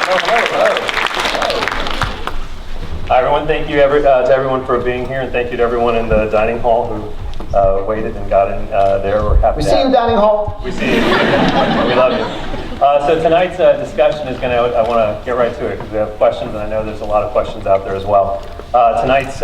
Hi, everyone. Thank you to everyone for being here, and thank you to everyone in the dining hall who waited and got in there. We're happy. We see you, dining hall. We see you. We love you. So tonight's discussion is going to. I want to get right to it because we have questions, and I know there's a lot of questions out there as well. Tonight's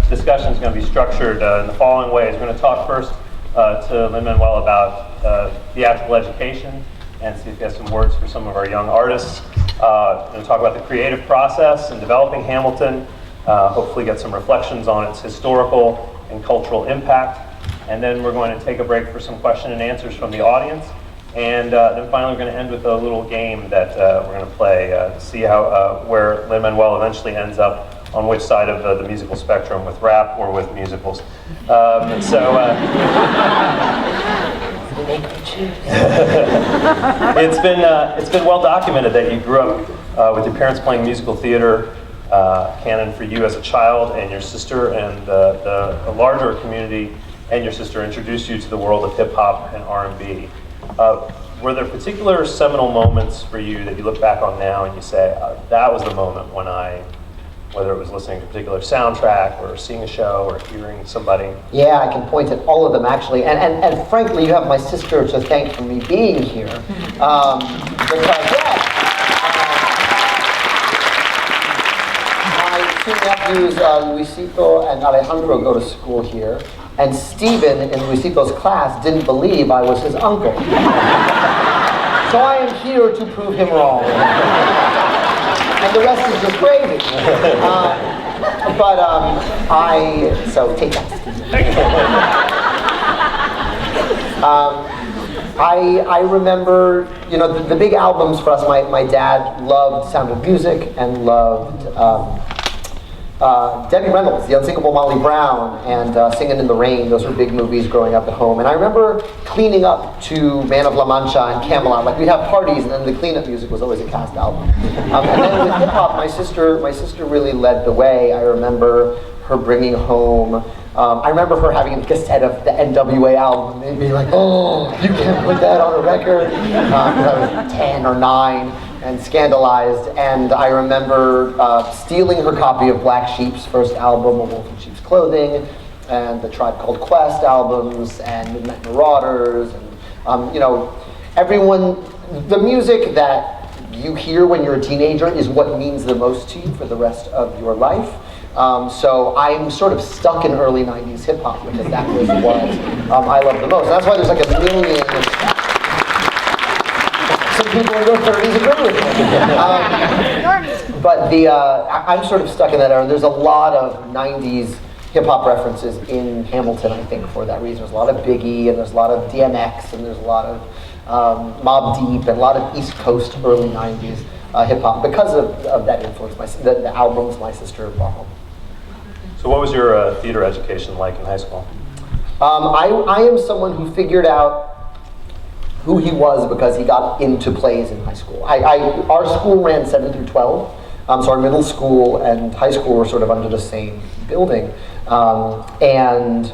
discussion is going to be structured in the following ways. We're going to talk first to Lin-Manuel about theatrical education and see if he has some words for some of our young artists. We're going to talk about the creative process in developing Hamilton, hopefully get some reflections on its historical and cultural impact. And then we're going to take a break for some question and answers from the audience. And then finally we're going to end with a little game that we're going to play to see how where Lin-Manuel eventually ends up on which side of the musical spectrum, with rap or with musicals. It's been well documented that you grew up with your parents playing musical theater canon for you as a child, and your sister and the larger community and your sister introduced you to the world of hip hop and R&B. Were there particular seminal moments for you that you look back on now and you say, that was the moment when whether it was listening to a particular soundtrack or seeing a show or hearing somebody? Yeah, I can point at all of them actually, and frankly, you have my sister to thank for me being here, because my two nephews, Luisito and Alejandro, go to school here, and Stephen in Luisito's class didn't believe I was his uncle. So I am here to prove him wrong. And the rest is just gravy. So take that. I remember, the big albums for us. My dad loved Sound of Music and loved Debbie Reynolds, The Unsinkable Molly Brown, and Singin' in the Rain. Those were big movies growing up at home. And I remember cleaning up to Man of La Mancha and Camelot. Like, we'd have parties, and then the cleanup music was always a cast album. And then with hip hop, my sister really led the way. I remember her bringing home. I remember her having a cassette of the NWA album and being like, "Oh, you can't put that on a record." I was 10 or 9. And scandalized, and I remember stealing her copy of Black Sheep's first album, A Wolf in Sheep's Clothing, and the Tribe Called Quest albums, and Midnight Marauders, and everyone, the music that you hear when you're a teenager is what means the most to you for the rest of your life. So I'm sort of stuck in early 90s hip hop because that was what I love the most. And that's why there's like a million. Some people in their 30s agree with me. But I'm sort of stuck in that era. There's a lot of 90s hip-hop references in Hamilton, I think, for that reason. There's a lot of Biggie, and there's a lot of DMX, and there's a lot of Mobb Deep, and a lot of East Coast early 90s hip-hop because of that influence, the albums my sister brought home. So what was your theater education like in high school? I am someone who figured out who he was because he got into plays in high school. Our school ran 7 through 12, so our middle school and high school were sort of under the same building. And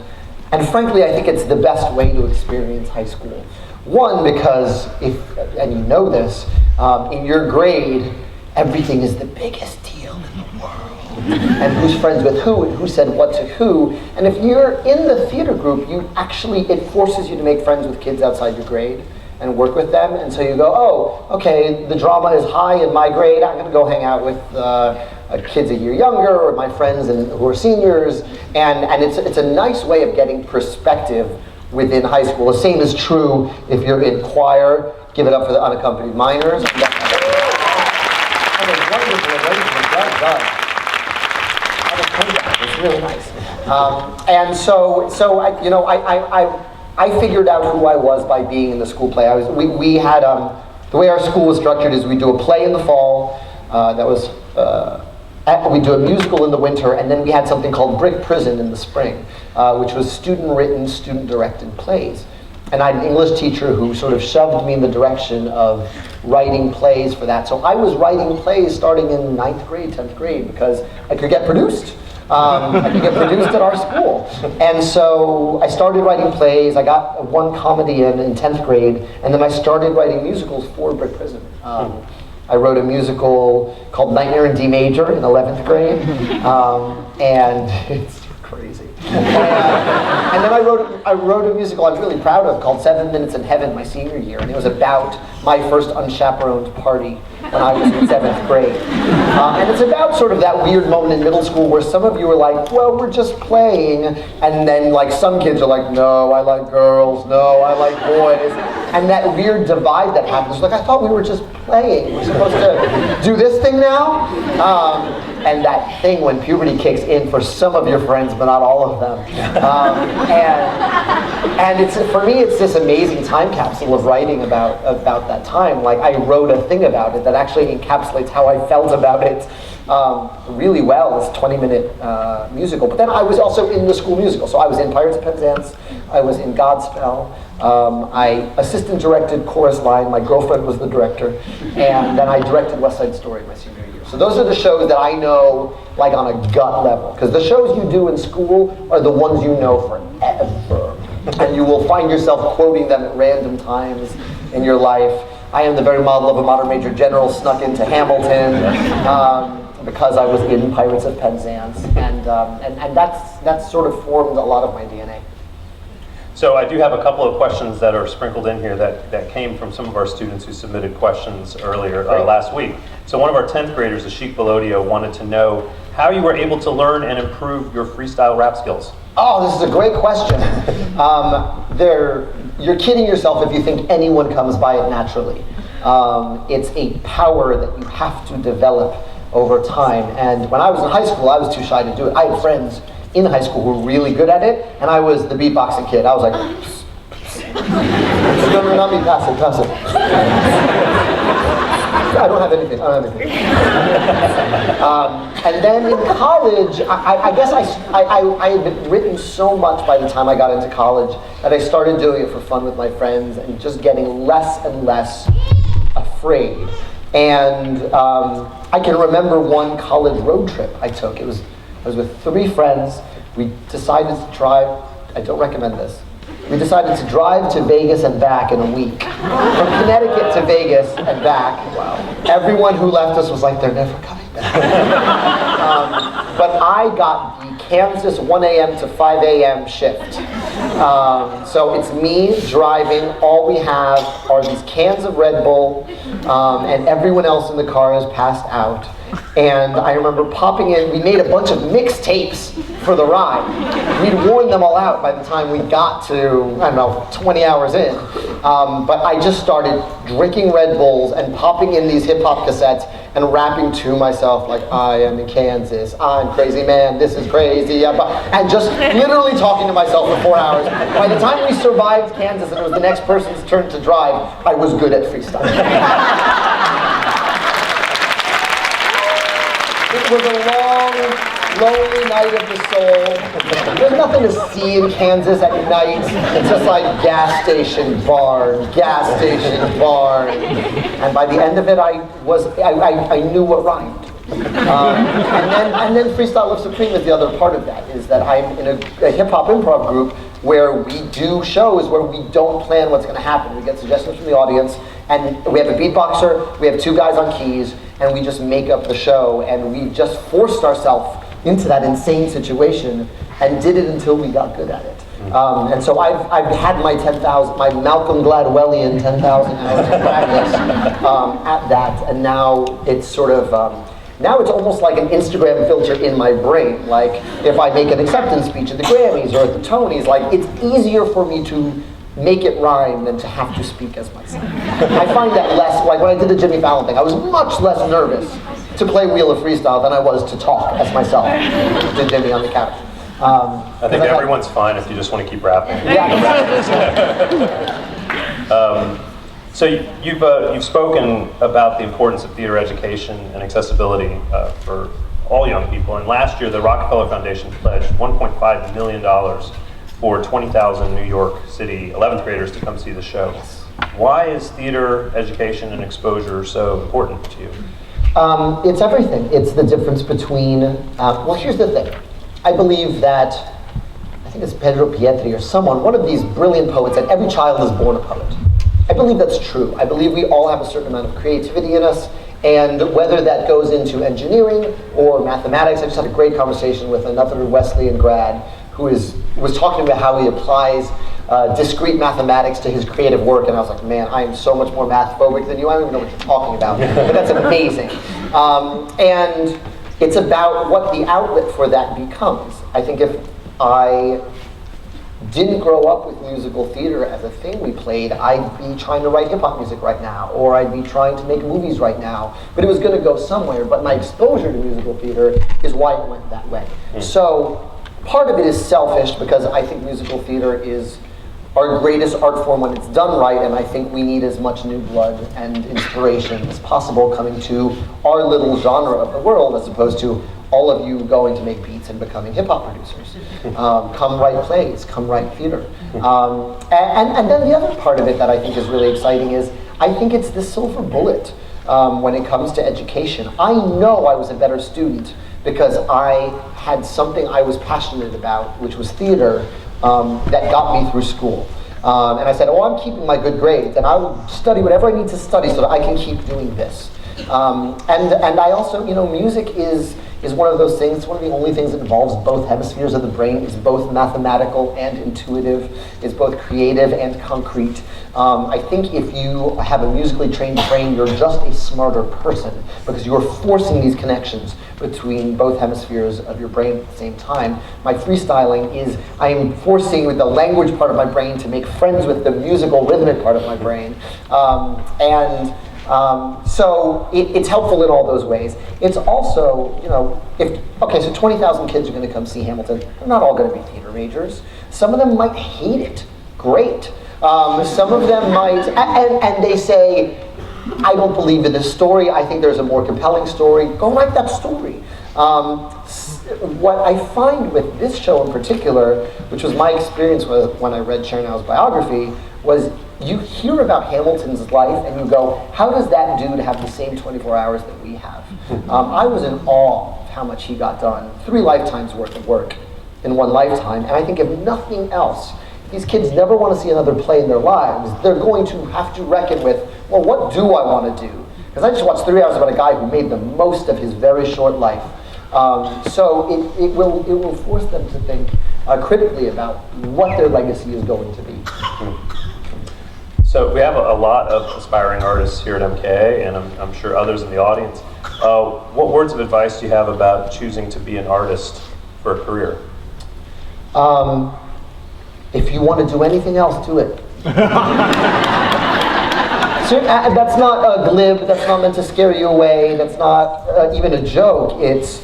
frankly, I think it's the best way to experience high school. One, because and you know this, in your grade, everything is the biggest deal in the world. And who's friends with who, and who said what to who. And if you're in the theater group, it forces you to make friends with kids outside your grade and work with them. And so you go, oh, okay, the drama is high in my grade. I'm going to go hang out with kids a year younger, or my friends who are seniors. And it's a nice way of getting perspective within high school. The same is true if you're in choir. Give it up for the unaccompanied minors. And a wonderful arrangement, well done. It's really nice. And so I figured out who I was by being in the school play. We had the way our school was structured is we do a play in the fall. We do a musical in the winter, and then we had something called Brick Prison in the spring, which was student-written, student-directed plays. And I had an English teacher who sort of shoved me in the direction of writing plays for that. So I was writing plays starting in 9th grade, 10th grade, because I could get produced. I could get produced at our school. And so I started writing plays. I got one comedy in 10th grade, and then I started writing musicals for Brick Prison. I wrote a musical called Nightmare in D Major in 11th grade, and it's crazy. And then I wrote a musical I was really proud of called 7 Minutes in Heaven my senior year, and it was about my first unchaperoned party when I was in 7th grade. And it's about sort of that weird moment in middle school where some of you are like, well, we're just playing, and then like some kids are like, no, I like girls, no, I like boys. And that weird divide that happens, like, I thought we were just playing. We're supposed to do this thing now? And that thing when puberty kicks in for some of your friends, but not all of them. And it's, for me, it's this amazing time capsule of writing about that time. Like, I wrote a thing about it that actually encapsulates how I felt about it really well. It's a 20-minute musical. But then I was also in the school musical. So I was in Pirates of Penzance. I was in Godspell. I assistant directed Chorus Line. My girlfriend was the director. And then I directed West Side Story my senior year. So those are the shows that I know like on a gut level. Because the shows you do in school are the ones you know forever. And you will find yourself quoting them at random times in your life. I am the very model of a modern major general snuck into Hamilton because I was in Pirates of Penzance. And that's sort of formed a lot of my DNA. So I do have a couple of questions that are sprinkled in here that came from some of our students who submitted questions earlier last week. So one of our 10th graders, Ashik Belodio, wanted to know how you were able to learn and improve your freestyle rap skills. Oh, this is a great question. You're kidding yourself if you think anyone comes by it naturally. It's a power that you have to develop over time. And when I was in high school, I was too shy to do it. I had friends in high school who were really good at it, and I was the beatboxing kid. I was like, no, not me, pass it. I don't have anything. And then in college, I guess I had written so much by the time I got into college that I started doing it for fun with my friends and just getting less and less afraid. And I can remember one college road trip I took. I was with 3 friends. We decided to drive, I don't recommend this. We decided to drive to Vegas and back in a week. From Connecticut to Vegas and back. Wow. Everyone who left us was like, they're never coming back. But I got the Kansas 1 a.m. to 5 a.m. shift. So it's me driving. All we have are these cans of Red Bull, and everyone else in the car is passed out. And I remember popping in, we made a bunch of mixtapes for the ride. We'd worn them all out by the time we got to, I don't know, 20 hours in. But I just started drinking Red Bulls and popping in these hip-hop cassettes and rapping to myself like, I am in Kansas, I'm crazy man, this is crazy. And just literally talking to myself for 4 hours. By the time we survived Kansas and it was the next person's turn to drive, I was good at freestyle. It was a long, lonely night of the soul. There's nothing to see in Kansas at night. It's just like gas station, barn, And by the end of it, I knew what rhymed. And then Freestyle Live Supreme is the other part of that, is that I'm in a hip-hop improv group where we do shows where we don't plan what's going to happen. We get suggestions from the audience, and we have a beatboxer, we have 2 guys on keys, and we just make up the show, and we just forced ourselves into that insane situation and did it until we got good at it. And so I've had my Malcolm Gladwellian 10,000 hours of practice at that, and now it's sort of, now it's almost like an Instagram filter in my brain. Like if I make an acceptance speech at the Grammys or at the Tonys, like it's easier for me to make it rhyme than to have to speak as myself. I find that less, like when I did the Jimmy Fallon thing, I was much less nervous to play Wheel of Freestyle than I was to talk as myself to Jimmy on the couch. I think everyone's fine if you just want to keep rapping. So you've spoken about the importance of theater education and accessibility for all young people. And last year, the Rockefeller Foundation pledged $1.5 million for 20,000 New York City 11th graders to come see the show. Why is theater education and exposure so important to you? It's everything. It's the difference between, well, here's the thing. I believe that, I think it's Pedro Pietri or someone, one of these brilliant poets, that every child is born a poet. I believe that's true. I believe we all have a certain amount of creativity in us, and whether that goes into engineering or mathematics. I just had a great conversation with another Wesleyan grad who was talking about how he applies discrete mathematics to his creative work, and I was like, man, I am so much more math phobic than you. I don't even know what you're talking about, but that's amazing. And it's about what the outlet for that becomes. I think if I didn't grow up with musical theater as a thing we played, I'd be trying to write hip-hop music right now, or I'd be trying to make movies right now, but it was going to go somewhere. But my exposure to musical theater is why it went that way. So part of it is selfish, because I think musical theater is our greatest art form when it's done right, and I think we need as much new blood and inspiration as possible coming to our little genre of the world, as opposed to all of you going to make beats and becoming hip-hop producers. Come write plays, come write theater. And then the other part of it that I think is really exciting is, I think it's the silver bullet when it comes to education. I know I was a better student because I had something I was passionate about, which was theater, that got me through school. And I said, oh, I'm keeping my good grades, and I'll study whatever I need to study so that I can keep doing this. And I also, music is one of those things, it's one of the only things that involves both hemispheres of the brain. It's both mathematical and intuitive. It's both creative and concrete. I think if you have a musically trained brain, you're just a smarter person, because you're forcing these connections between both hemispheres of your brain at the same time. My freestyling is, I am forcing with the language part of my brain to make friends with the musical rhythmic part of my brain. So it's helpful in all those ways. It's also, so 20,000 kids are going to come see Hamilton. They're not all going to be theater majors. Some of them might hate it. Great. Some of them might, and they say, I don't believe in this story. I think there's a more compelling story. Go write that story. What I find with this show in particular, which was my experience with when I read Chernow's biography, was you hear about Hamilton's life and you go, how does that dude have the same 24 hours that we have? I was in awe of how much he got done. 3 lifetimes worth of work in one lifetime. And I think if nothing else, these kids never want to see another play in their lives. They're going to have to reckon with, well, what do I want to do? Because I just watched 3 hours about a guy who made the most of his very short life. So it will force them to think critically about what their legacy is going to be. So we have a lot of aspiring artists here at MKA, and I'm sure others in the audience. What words of advice do you have about choosing to be an artist for a career? If you want to do anything else, do it. So, that's not glib, that's not meant to scare you away, that's not even a joke. It's,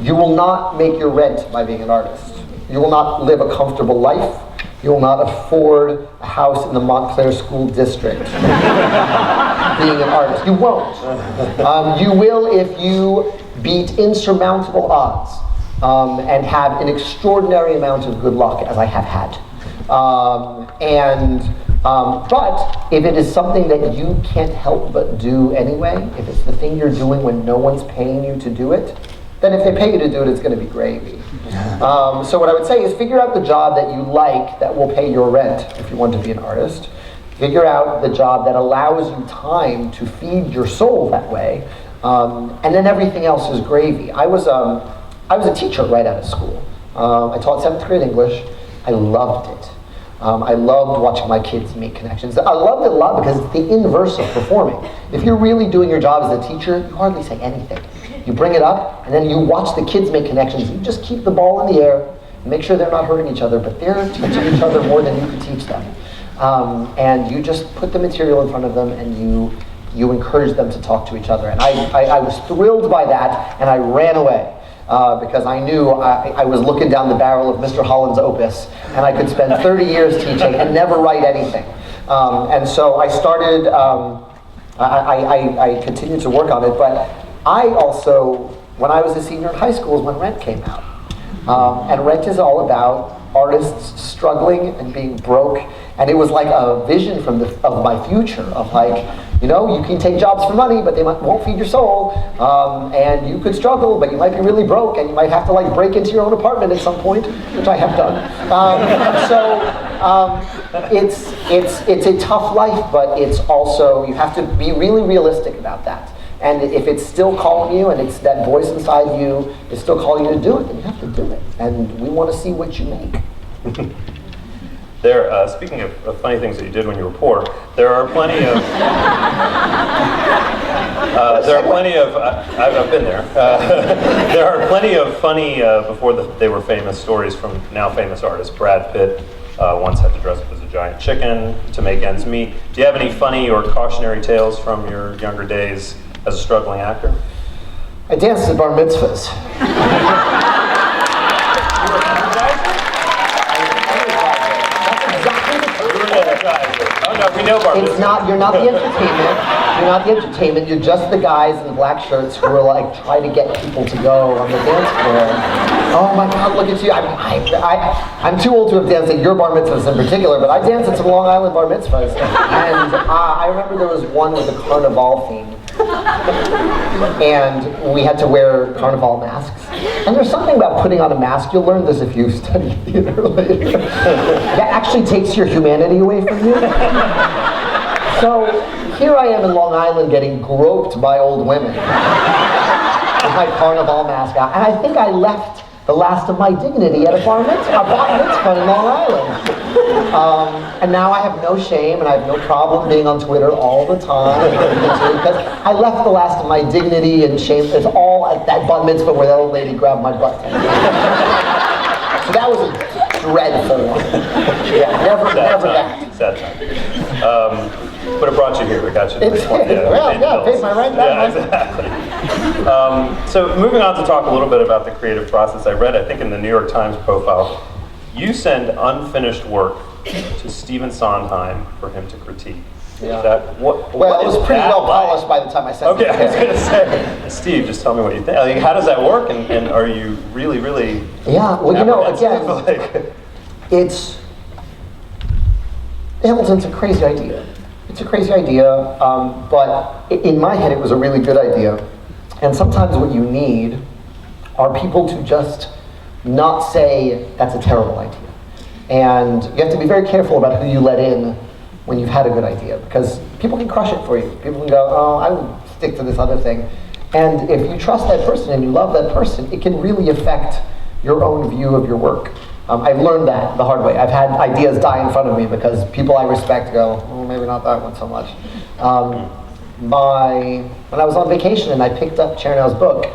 you will not make your rent by being an artist. You will not live a comfortable life. You will not afford a house in the Montclair School District being an artist. You won't. You will if you beat insurmountable odds and have an extraordinary amount of good luck, as I have had. But if it is something that you can't help but do anyway, if it's the thing you're doing when no one's paying you to do it, then if they pay you to do it, it's going to be gravy. So what I would say is figure out the job that you like that will pay your rent if you want to be an artist. Figure out the job that allows you time to feed your soul that way, and then everything else is gravy. I was a teacher right out of school. I taught 7th grade English. I loved it. I loved watching my kids make connections. I loved it a lot because it's the inverse of performing. If you're really doing your job as a teacher, you hardly say anything. You bring it up, and then you watch the kids make connections. You just keep the ball in the air, make sure they're not hurting each other, but they're teaching each other more than you can teach them. And you just put the material in front of them, and you encourage them to talk to each other. And I was thrilled by that, and I ran away. Because I knew I was looking down the barrel of Mr. Holland's opus, and I could spend 30 years teaching and never write anything. And so I started, I continued to work on it, but I also, when I was a senior in high school, is when Rent came out. And Rent is all about artists struggling and being broke, and it was like a vision of my future, of like, you can take jobs for money, but they won't feed your soul, and you could struggle, but you might be really broke, and you might have to break into your own apartment at some point, which I have done. It's a tough life, but it's also, you have to be really realistic about that. And if it's still calling you, and it's that voice inside you is still calling you to do it, then you have to do it. And we want to see what you make. Speaking of funny things that you did when you were poor, there are plenty of. I've been there. There are plenty of funny before they were famous stories from now famous artists. Brad Pitt once had to dress up as a giant chicken to make ends meet. Do you have any funny or cautionary tales from your younger days as a struggling actor? I danced at bar mitzvahs. Oh no, we know bar mitzvahs. It's not. You're not the entertainment. You're not the entertainment. You're just the guys in the black shirts who are like trying to get people to go on the dance floor. Oh my God, look at you! I'm too old to have danced at your bar mitzvahs in particular, but I danced at some Long Island bar mitzvahs, and I remember there was one with a carnival theme. And we had to wear carnival masks. And there's something about putting on a mask, you'll learn this if you study theater later, that actually takes your humanity away from you. So here I am in Long Island getting groped by old women with my carnival mask on. And I think I left the last of my dignity at a bar mitzvah in Long Island. And now I have no shame and I have no problem being on Twitter all the time because I left the last of my dignity and shame. It's all at that bar mitzvah where that old lady grabbed my butt. So that was a dreadful one. Yeah, never that. Sad time. But it brought you here. It got you. Paid my rent back. Yeah, exactly. So moving on to talk a little bit about the creative process. I read, I think in the New York Times profile, you send unfinished work to Stephen Sondheim for him to critique. Yeah. It was pretty well polished by the time I sent it. Okay, I was going to say, Steve, just tell me what you think. Like, how does that work? And are you really? Yeah. Well, again, Hamilton's a crazy idea. It's a crazy idea, but in my head, it was a really good idea. And sometimes what you need are people to just not say that's a terrible idea. And you have to be very careful about who you let in when you've had a good idea, because people can crush it for you. People can go, oh, I will stick to this other thing. And if you trust that person and you love that person, it can really affect your own view of your work. I've learned that the hard way. I've had ideas die in front of me because people I respect go, oh, maybe not that one so much. When I was on vacation and I picked up Chernow's book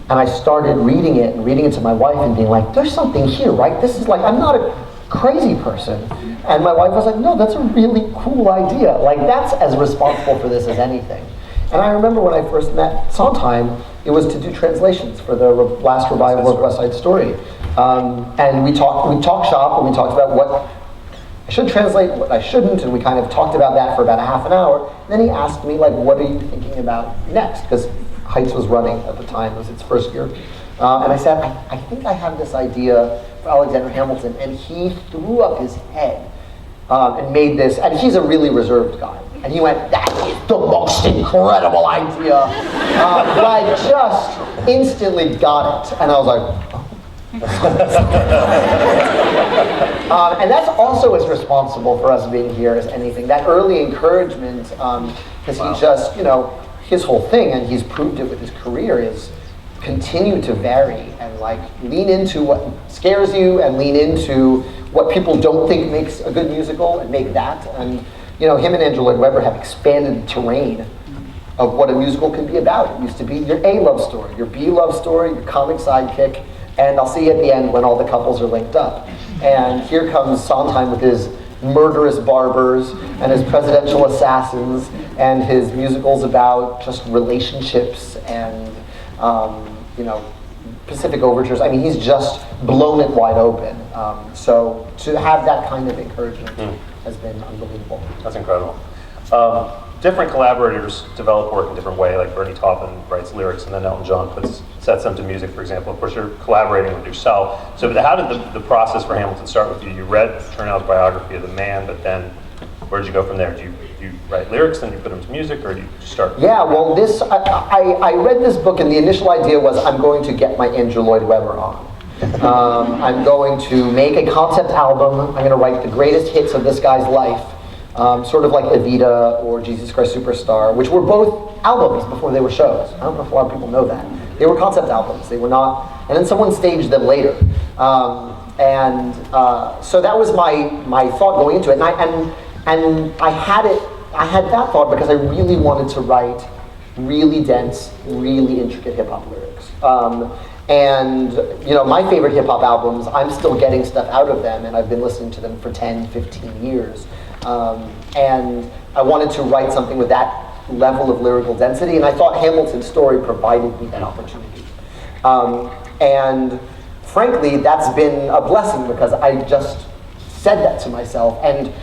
and I started reading it to my wife and being like, there's something here, right? This is like, I'm not a crazy person. And my wife was like, no, that's a really cool idea. Like, that's as responsible for this as anything. And I remember when I first met Sondheim, it was to do translations for the last revival of West Side Story. And we talked shop, and we talked about what I should translate, what I shouldn't, and we kind of talked about that for about a half an hour. And then he asked me, like, what are you thinking about next? Because Heights was running at the time, it was its first year. And I said, I think I have this idea for Alexander Hamilton. And he threw up his head and made this, and he's a really reserved guy. And he went, that is the most incredible idea. But I just instantly got it. And I was like, oh. And that's also as responsible for us being here as anything. That early encouragement, because he just, his whole thing, and he's proved it with his career, is continue to vary and like lean into what scares you and lean into what people don't think makes a good musical and make that. And him and Andrew Lloyd Webber have expanded the terrain of what a musical can be about. It used to be your A love story, your B love story, your comic sidekick, and I'll see you at the end when all the couples are linked up. And here comes Sondheim with his murderous barbers and his presidential assassins and his musicals about just relationships and Pacific Overtures. I mean, he's just blown it wide open. So to have that kind of encouragement has been unbelievable. That's incredible. Different collaborators develop work in different way, like Bernie Taupin writes lyrics and then Elton John sets them to music, for example. Of course, you're collaborating with yourself. So how did the process for Hamilton start with you? You read Chernow's biography of the man, but then where'd you go from there? Do you write lyrics, then you put them to music, or do you start? Yeah, well, I read this book, and the initial idea was I'm going to get my Andrew Lloyd Webber on. I'm going to make a concept album. I'm going to write the greatest hits of this guy's life, sort of like Evita or Jesus Christ Superstar, which were both albums before they were shows. I don't know if a lot of people know that. They were concept albums. They were not, and then someone staged them later. So that was my thought going into it, and I had that thought because I really wanted to write really dense, really intricate hip hop lyrics. And my favorite hip hop albums, I'm still getting stuff out of them, and I've been listening to them for 10, 15 years. And I wanted to write something with that level of lyrical density, and I thought Hamilton's story provided me that opportunity. And frankly, that's been a blessing because I just said that to myself. And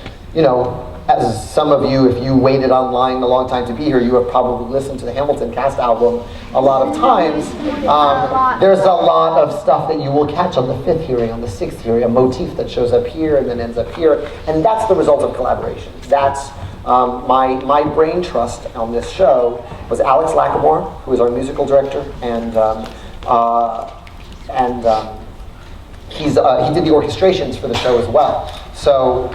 as some of you, if you waited online a long time to be here, you have probably listened to the Hamilton cast album a lot of times. There's a lot of stuff that you will catch on the 5th hearing, on the 6th hearing, a motif that shows up here and then ends up here. And that's the result of collaboration. That's my brain trust on this show was Alex Lackamore, who is our musical director, and he did the orchestrations for the show as well. So,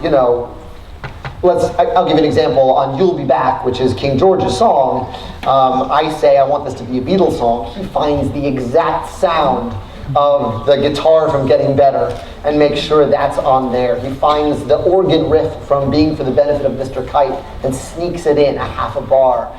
I'll give you an example on You'll Be Back, which is King George's song. I say I want this to be a Beatles song. He finds the exact sound of the guitar from Getting Better and makes sure that's on there. He finds the organ riff from Being for the Benefit of Mr. Kite and sneaks it in a half a bar.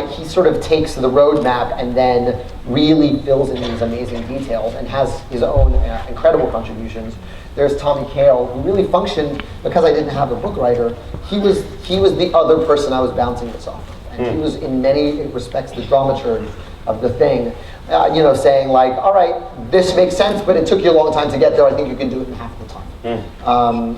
He sort of takes the roadmap and then really fills in these amazing details and has his own incredible contributions. There's Tommy Kail, who really functioned because I didn't have a book writer. He was the other person I was bouncing this off of. And he was in many respects the dramaturg of the thing. Saying like, all right, this makes sense, but it took you a long time to get there. I think you can do it in half the time.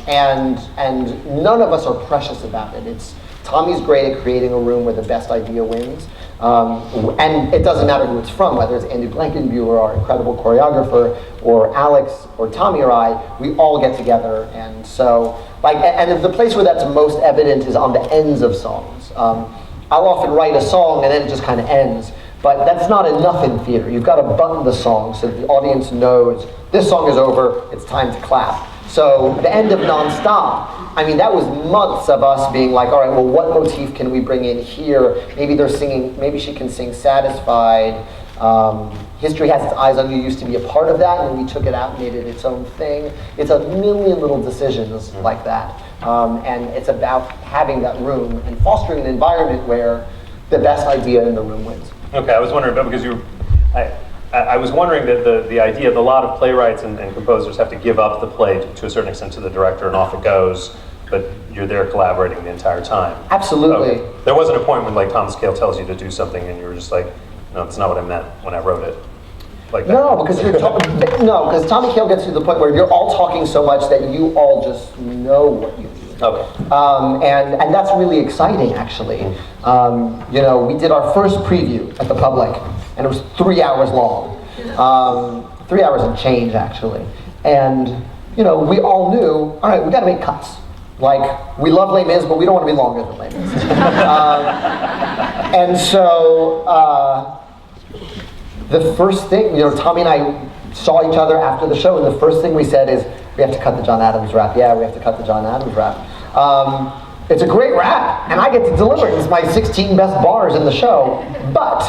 And none of us are precious about it. Tommy's great at creating a room where the best idea wins. And it doesn't matter who it's from, whether it's Andy Blankenbuehler, our incredible choreographer, or Alex, or Tommy or I, we all get together. And so, and the place where that's most evident is on the ends of songs. I'll often write a song and then it just kind of ends. But that's not enough in theater. You've got to button the song so the audience knows this song is over, it's time to clap. So the end of Nonstop, that was months of us being like, all right, well, what motif can we bring in here? Maybe she can sing Satisfied. History Has Its Eyes on You used to be a part of that, and we took it out and made it its own thing. It's a million little decisions like that. And it's about having that room and fostering an environment where the best idea in the room wins. Okay, I was wondering about, because I was wondering that the idea that a lot of playwrights and composers have to give up the play to a certain extent to the director and off it goes, but you're there collaborating the entire time. Absolutely. Okay. There wasn't a point when Thomas Kail tells you to do something and you were just like, no, that's not what I meant when I wrote it. Like that. No, because because Tommy Kail gets to the point where you're all talking so much that you all just know what you need. Okay. And that's really exciting, actually. We did our first preview at the Public, and it was 3 hours long. 3 hours and change, actually. And, we all knew, all right, we got to make cuts. We love Les Mis, but we don't want to be longer than Les Mis. And so, the first thing, Tommy and I saw each other after the show, and the first thing we said is, we have to cut the John Adams rap. Yeah, we have to cut the John Adams rap. It's a great rap, and I get to deliver it. It's my 16 best bars in the show, but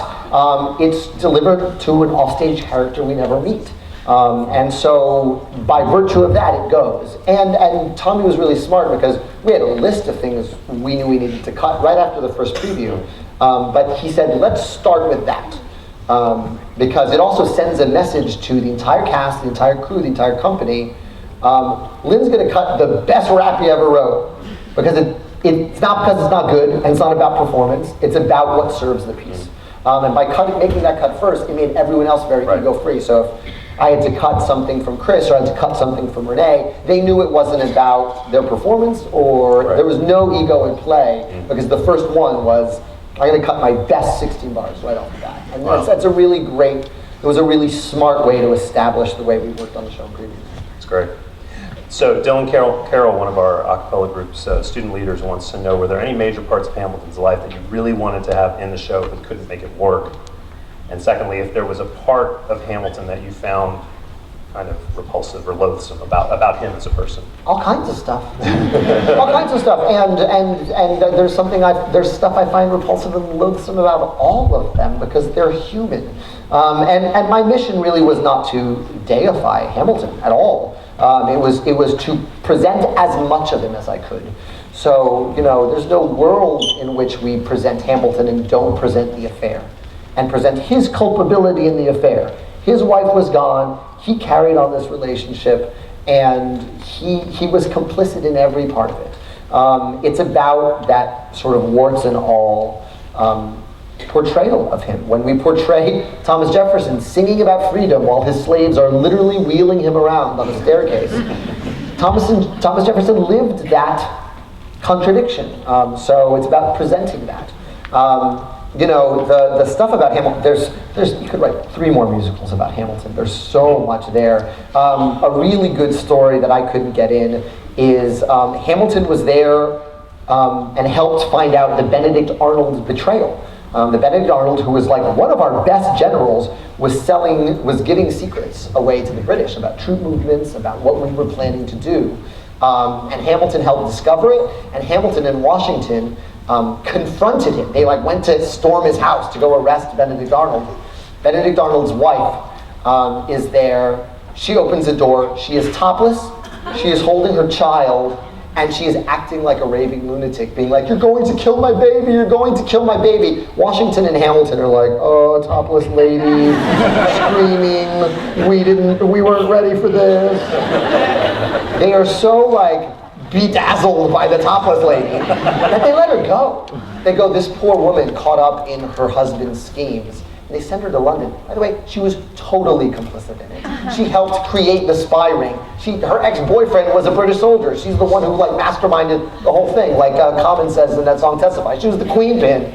it's delivered to an offstage character we never meet. And so, by virtue of that, it goes. And Tommy was really smart because we had a list of things we knew we needed to cut right after the first preview. But he said, let's start with that. Because it also sends a message to the entire cast, the entire crew, the entire company. Lynn's going to cut the best rap he ever wrote. Because it's not because it's not good, and it's not about performance. It's about what serves the piece. And by making that cut first, it made everyone else very ego-free. So if I had to cut something from Chris or I had to cut something from Renee, they knew it wasn't about their performance or there was no ego in play, because the first one was, I'm going to cut my best 16 bars right off the bat. And that's a really great, it was a really smart way to establish the way we worked on the show previously. That's great. So Dylan Carroll, one of our a cappella group's student leaders, wants to know, were there any major parts of Hamilton's life that you really wanted to have in the show but couldn't make it work? And secondly, if there was a part of Hamilton that you found kind of repulsive or loathsome about him as a person? All kinds of stuff. All kinds of stuff. And there's stuff I find repulsive and loathsome about all of them because they're human. And my mission really was not to deify Hamilton at all. It was to present as much of him as I could. So, there's no world in which we present Hamilton and don't present the affair, and present his culpability in the affair. His wife was gone, he carried on this relationship, and he was complicit in every part of it. It's about that sort of warts and all portrayal of him. When we portray Thomas Jefferson singing about freedom while his slaves are literally wheeling him around on a staircase, Thomas Jefferson lived that contradiction. So it's about presenting that. The stuff about Hamilton, you could write 3 more musicals about Hamilton. There's so much there. A really good story that I couldn't get in is Hamilton was there and helped find out the Benedict Arnold betrayal. The Benedict Arnold, who was like one of our best generals, was giving secrets away to the British about troop movements, about what we were planning to do. And Hamilton helped discover it, and Hamilton and Washington confronted him. They went to storm his house to go arrest Benedict Arnold. Benedict Arnold's wife is there. She opens the door. She is topless. She is holding her child, and she is acting like a raving lunatic, being like, "You're going to kill my baby, you're going to kill my baby." Washington and Hamilton are like, "Oh, topless lady, screaming, we weren't ready for this." They are so bedazzled by the topless lady that they let her go. They go, "This poor woman caught up in her husband's schemes." And they send her to London. By the way, she was totally complicit in it. She helped create the spy ring. Her ex-boyfriend was a British soldier. She's the one who masterminded the whole thing, like Common says in that song Testify. She was the queen pin.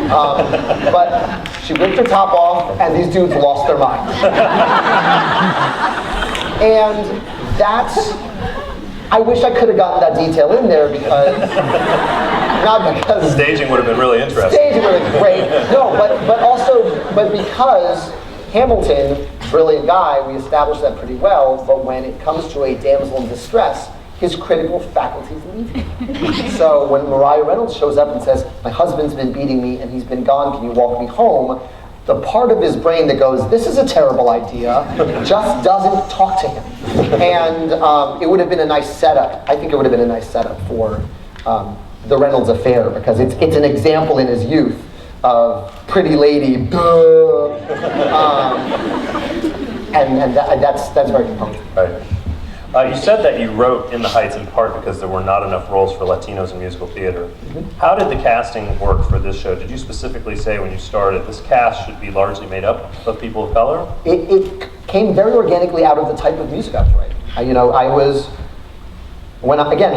But she ripped her top off, and these dudes lost their minds. And I wish I could have gotten that detail in there because, not because... The staging would have been really interesting. Staging would have been great. No, but because Hamilton, brilliant guy, we established that pretty well, but when it comes to a damsel in distress, his critical faculties leave him. So when Mariah Reynolds shows up and says, "My husband's been beating me and he's been gone, can you walk me home?" the part of his brain that goes, "This is a terrible idea," just doesn't talk to him. And it would have been a nice setup. I think it would have been a nice setup for the Reynolds affair, because it's an example in his youth of pretty lady, and that's very compelling. Right. You said that you wrote In the Heights in part because there were not enough roles for Latinos in musical theater. Mm-hmm. How did the casting work for this show? Did you specifically say when you started, this cast should be largely made up of people of color? It came very organically out of the type of music I was writing.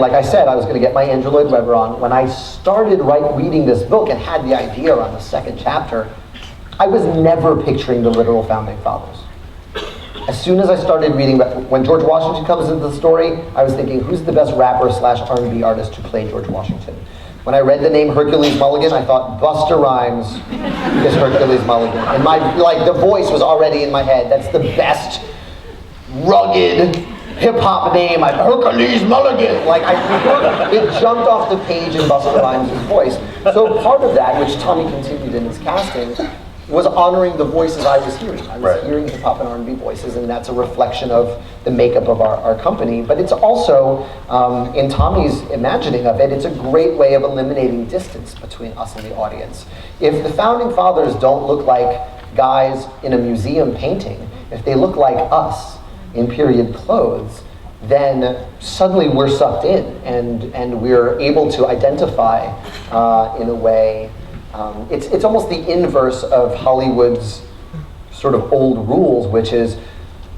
Like I said, I was going to get my Andrew Lloyd Webber on. When I started reading this book and had the idea around the second chapter, I was never picturing the literal founding fathers. As soon as I started reading, when George Washington comes into the story, I was thinking, who's the best rapper / R&B artist to play George Washington? When I read the name Hercules Mulligan, I thought Busta Rhymes is Hercules Mulligan. And the voice was already in my head. That's the best rugged hip-hop name. Hercules Mulligan. It jumped off the page in Busta Rhymes' voice. So part of that, which Tommy continued in his casting, was honoring the voices I was hearing. I was hearing hip-hop and R&B voices, and that's a reflection of the makeup of our company. But it's also, in Tommy's imagining of it, it's a great way of eliminating distance between us and the audience. If the founding fathers don't look like guys in a museum painting, if they look like us in period clothes, then suddenly we're sucked in, and we're able to identify in a way. It's almost the inverse of Hollywood's sort of old rules, which is,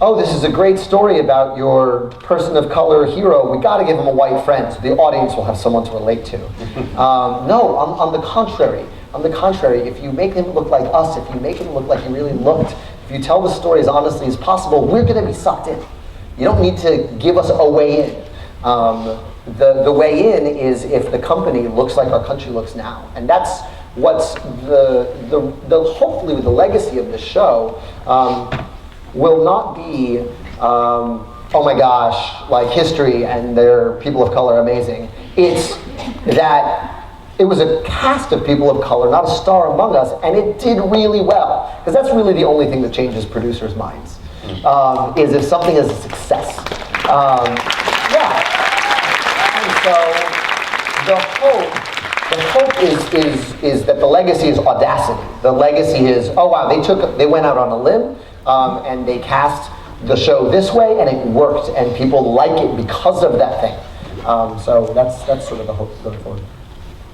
oh, this is a great story about your person of color hero. We got to give him a white friend so the audience will have someone to relate to. No, on the contrary. On the contrary, if you make him look like us, if you make him look like he really looked, if you tell the story as honestly as possible, we're going to be sucked in. You don't need to give us a way in. The way in is if the company looks like our country looks now, and that's what's the hopefully the legacy of this show will not be oh my gosh, like history and their people of color amazing. It's that it was a cast of people of color, not a star among us, and it did really well. Because that's really the only thing that changes producers' minds, is if something is a success. Yeah. And so the hope is that the legacy is audacity. The legacy is, oh wow, they went out on a limb, and they cast the show this way, and it worked, and people like it because of that thing. So that's sort of the hope going forward.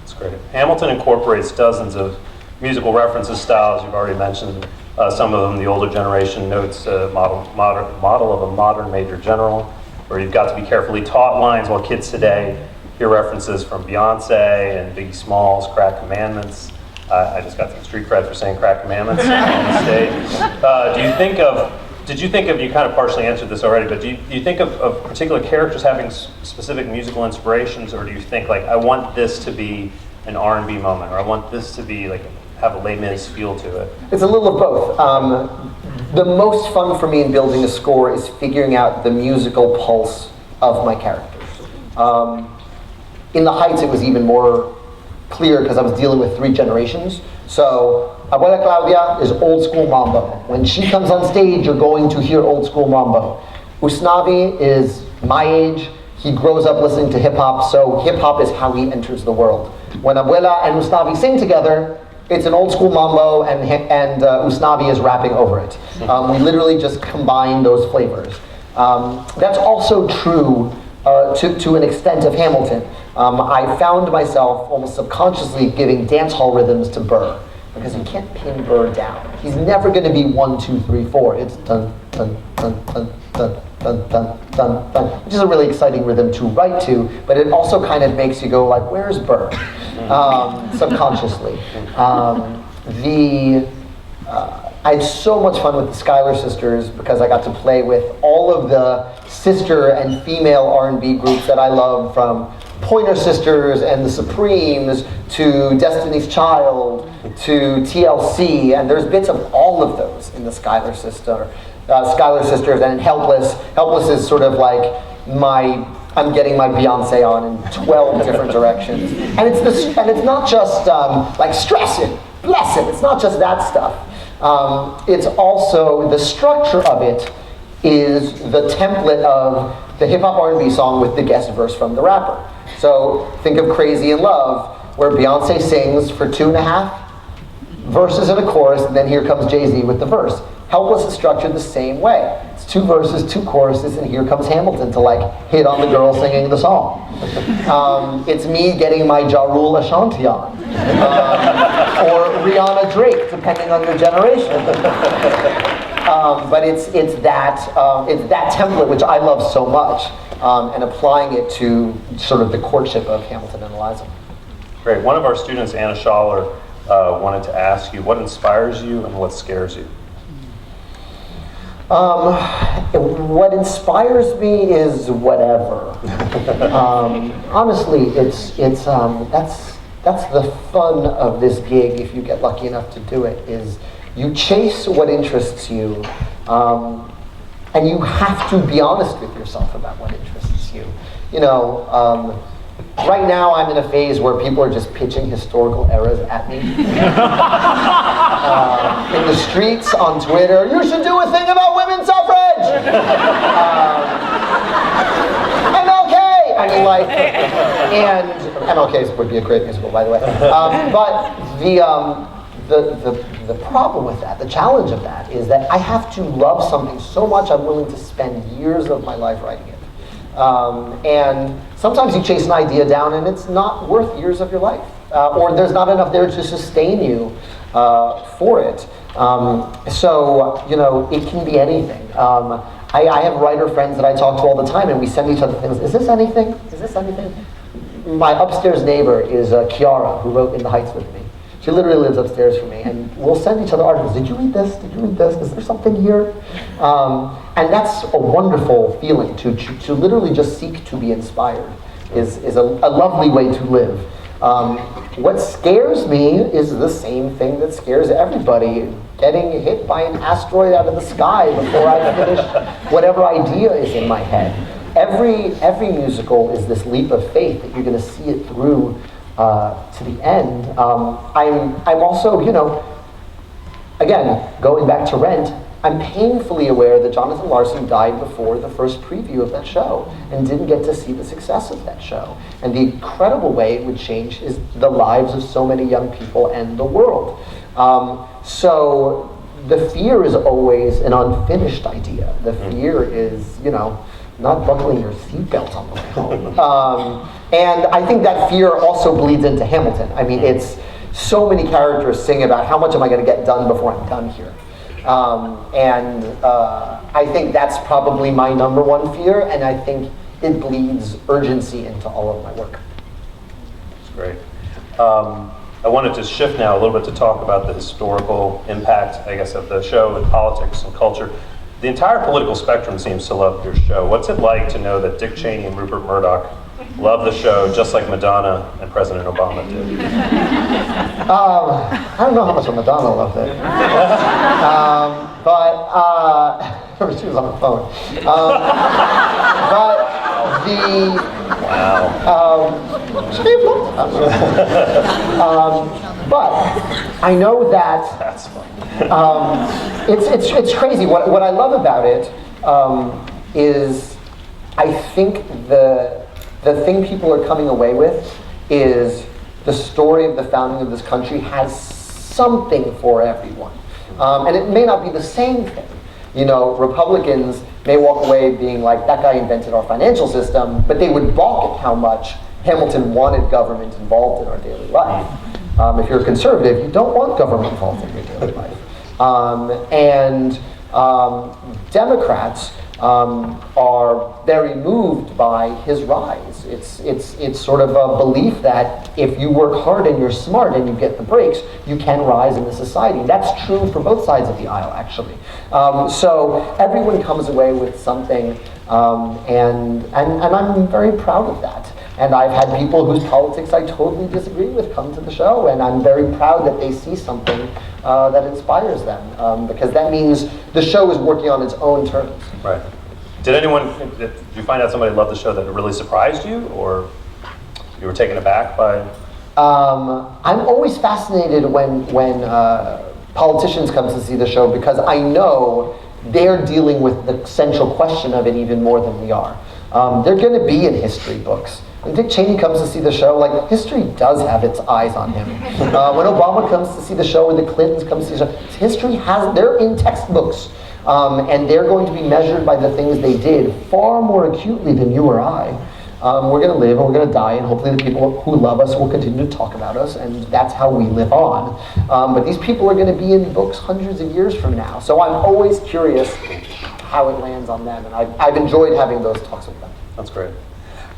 That's great. Hamilton incorporates dozens of musical references, styles. You've already mentioned some of them. The older generation notes model of a modern major general, where you've got to be carefully taught lines, while kids today hear references from Beyonce and Biggie Smalls, Crack Commandments. I just got some street cred for saying Crack Commandments on the stage. Did you think of, you kind of partially answered this already, but do you think of particular characters having specific musical inspirations, or do you think like, I want this to be an R&B moment, or I want this to be like, have a Les Mis feel to it? It's a little of both. The most fun for me in building a score is figuring out the musical pulse of my characters. In The Heights, it was even more clear because I was dealing with 3 generations. So Abuela Claudia is old school mambo. When she comes on stage, you're going to hear old school mambo. Usnavi is my age. He grows up listening to hip hop, so hip hop is how he enters the world. When Abuela and Usnavi sing together, it's an old school mambo, and Usnavi is rapping over it. We literally just combine those flavors. That's also true to an extent of Hamilton. I found myself almost subconsciously giving dance hall rhythms to Burr, because you can't pin Burr down. He's never going to be 1, 2, 3, 4. It's dun dun dun dun dun dun dun dun dun, which is a really exciting rhythm to write to, but it also kind of makes you go like, where's Burr? Subconsciously. I had so much fun with the Schuyler sisters because I got to play with all of the sister and female R&B groups that I love, from Pointer Sisters and the Supremes to Destiny's Child to TLC, and there's bits of all of those in the Schuyler sisters, and Helpless. Helpless is sort of like I'm getting my Beyonce on in 12 different directions, and it's not just like stress it, bless it. It's not just that stuff. It's also the structure of it is the template of the hip hop R&B song with the guest verse from the rapper. So think of Crazy in Love, where Beyonce sings for 2.5 verses and a chorus, and then here comes Jay-Z with the verse. Helpless is structured the same way. It's 2 verses, 2 choruses, and here comes Hamilton to like hit on the girl singing the song. It's me getting my Ja Rule Ashanti on, or Rihanna Drake, depending on your generation. But it's that template which I love so much, and applying it to sort of the courtship of Hamilton and Eliza. Great. One of our students, Anna Schaller, wanted to ask you, what inspires you and what scares you? What inspires me is whatever. Honestly, it's that's the fun of this gig. If you get lucky enough to do it, is you chase what interests you, and you have to be honest with yourself about what interests you. You know. Right now, I'm in a phase where people are just pitching historical eras at me. In the streets, on Twitter, you should do a thing about women's suffrage! MLK! I mean, like, and MLK would be a great musical, by the way. But the problem with that, the challenge of that, is that I have to love something so much I'm willing to spend years of my life writing it. And sometimes you chase an idea down and it's not worth years of your life, or there's not enough there to sustain you for it. So, you know, it can be anything. I have writer friends that I talk to all the time, and we send each other things. Is this anything? Is this anything? My upstairs neighbor is Kiara, who wrote In the Heights with me. She literally lives upstairs from me, and we'll send each other articles. Did you read this? Did you read this? Is there something here? And that's a wonderful feeling, to literally just seek to be inspired is a lovely way to live. What scares me is the same thing that scares everybody, getting hit by an asteroid out of the sky before I finish whatever idea is in my head. Every musical is this leap of faith that you're going to see it through to the end. I'm also, again, going back to Rent, I'm painfully aware that Jonathan Larson died before the first preview of that show and didn't get to see the success of that show. And the incredible way it would change is the lives of so many young people and the world. So the fear is always an unfinished idea. The fear is, not buckling your seatbelt on the way home. And I think that fear also bleeds into Hamilton. I mean, it's so many characters sing about how much am I going to get done before I'm done here. I think that's probably my number one fear, and I think it bleeds urgency into all of my work. That's great. I wanted to shift now a little bit to talk about the historical impact, I guess, of the show and politics and culture. The entire political spectrum seems to love your show. What's it like to know that Dick Cheney and Rupert Murdoch love the show just like Madonna and President Obama did? I don't know how much Madonna loved it. She was on the phone. But I know that That's funny. it's crazy. What I love about it is I think the thing people are coming away with is the story of the founding of this country has something for everyone. And it may not be the same thing. Republicans may walk away being like, that guy invented our financial system, but they would balk at how much Hamilton wanted government involved in our daily life. If you're a conservative, you don't want government involved in your daily life. Democrats are very moved by his rise. It's sort of a belief that if you work hard and you're smart and you get the breaks, you can rise in the society. That's true for both sides of the aisle, actually. So everyone comes away with something, and I'm very proud of that. And I've had people whose politics I totally disagree with come to the show, and I'm very proud that they see something that inspires them, because that means the show is working on its own terms. Right. Did you find out somebody loved the show that really surprised you, or you were taken aback by? I'm always fascinated when politicians come to see the show, because I know they're dealing with the central question of it even more than we are. They're going to be in history books. When Dick Cheney comes to see the show, history does have its eyes on him. When Obama comes to see the show, when the Clintons come to see the show, they're in textbooks. And they're going to be measured by the things they did far more acutely than you or I. We're going to live and we're going to die, and hopefully the people who love us will continue to talk about us, and that's how we live on. But these people are going to be in books hundreds of years from now. So I'm always curious how it lands on them, and I've enjoyed having those talks with them. That's great.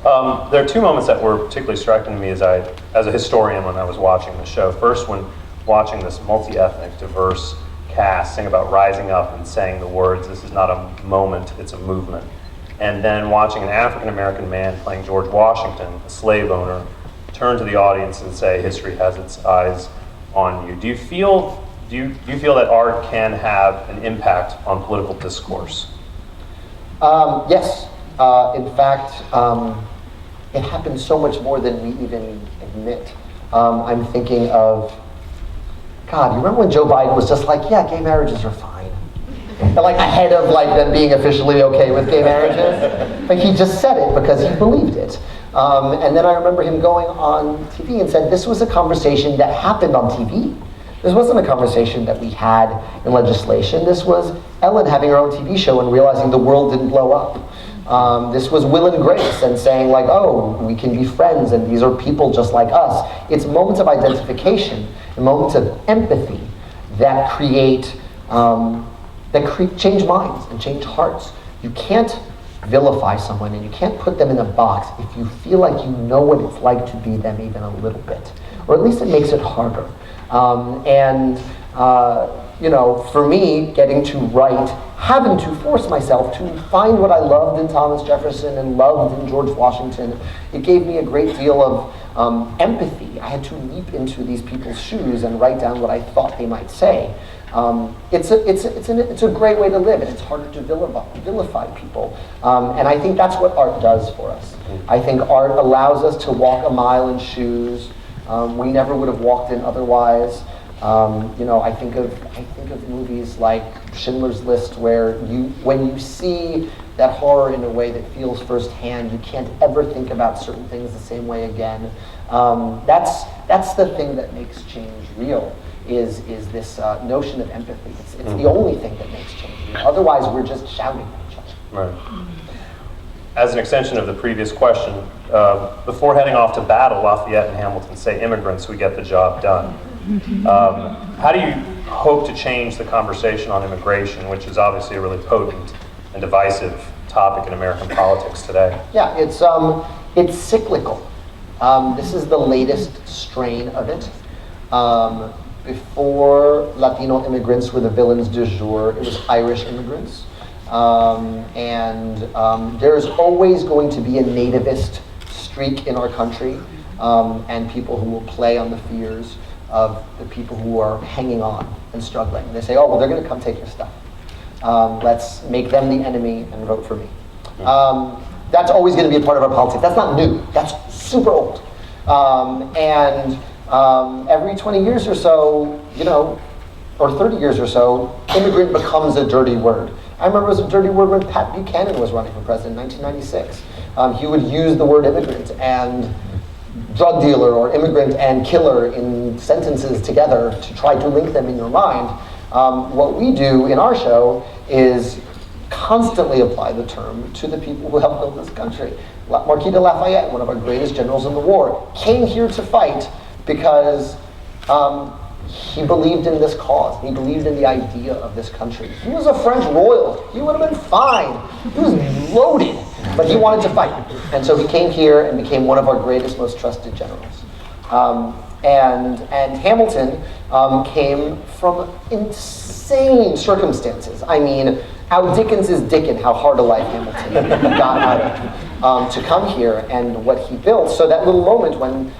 There are two moments that were particularly striking to me as a historian when I was watching the show. First, when watching this multi-ethnic, diverse cast sing about rising up and saying the words, "This is not a moment, it's a movement." And then watching an African-American man playing George Washington, a slave owner, turn to the audience and say, "History has its eyes on you." Do you feel that art can have an impact on political discourse? Yes. In fact, it happens so much more than we even admit. I'm thinking of, God, you remember when Joe Biden was just like, yeah, gay marriages are fine. And ahead of them being officially okay with gay marriages? He just said it because he believed it. And then I remember him going on TV and said this was a conversation that happened on TV. This wasn't a conversation that we had in legislation. This was Ellen having her own TV show and realizing the world didn't blow up. This was Will and Grace and saying oh, we can be friends and these are people just like us. It's moments of identification and moments of empathy that create change minds and change hearts. You can't vilify someone and you can't put them in a box if you feel like you know what it's like to be them even a little bit, or at least it makes it harder. For me, getting to write, having to force myself to find what I loved in Thomas Jefferson and loved in George Washington, it gave me a great deal of empathy be. I had to leap into these people's shoes and write down what I thought they might say. It's a great way to live, and it's harder to vilify people. And I think that's what art does for us. I think art allows us to walk a mile in shoes we never would have walked in otherwise. I think of movies like Schindler's List, where when you see that horror in a way that feels firsthand, you can't ever think about certain things the same way again. That's the thing that makes change real. Is this notion of empathy? It's the only thing that makes change real. Otherwise, we're just shouting at each other. Right. As an extension of the previous question, before heading off to battle, Lafayette and Hamilton say, "Immigrants, we get the job done." How do you hope to change the conversation on immigration, which is obviously a really potent and divisive topic in American politics today? Yeah, it's cyclical. This is the latest strain of it. Before Latino immigrants were the villains du jour, it was Irish immigrants. There's always going to be a nativist streak in our country, and people who will play on the fears of the people who are hanging on and struggling. And they say, oh, well, they're going to come take your stuff. Let's make them the enemy and vote for me. That's always going to be a part of our politics. That's not new. That's super old. Every 20 years or so, or 30 years or so, immigrant becomes a dirty word. I remember it was a dirty word when Pat Buchanan was running for president in 1996. He would use the word immigrant and drug dealer or immigrant and killer in sentences together to try to link them in your mind. What we do in our show is constantly apply the term to the people who helped build this country. Marquis de Lafayette, one of our greatest generals in the war, came here to fight because he believed in this cause. He believed in the idea of this country. He was a French royal. He would have been fine. He was loaded, but he wanted to fight. And so he came here and became one of our greatest, most trusted generals. And Hamilton came from insane circumstances. I mean, how Dickens is Dickens, how hard a life Hamilton got out of to come here and what he built. So that little moment when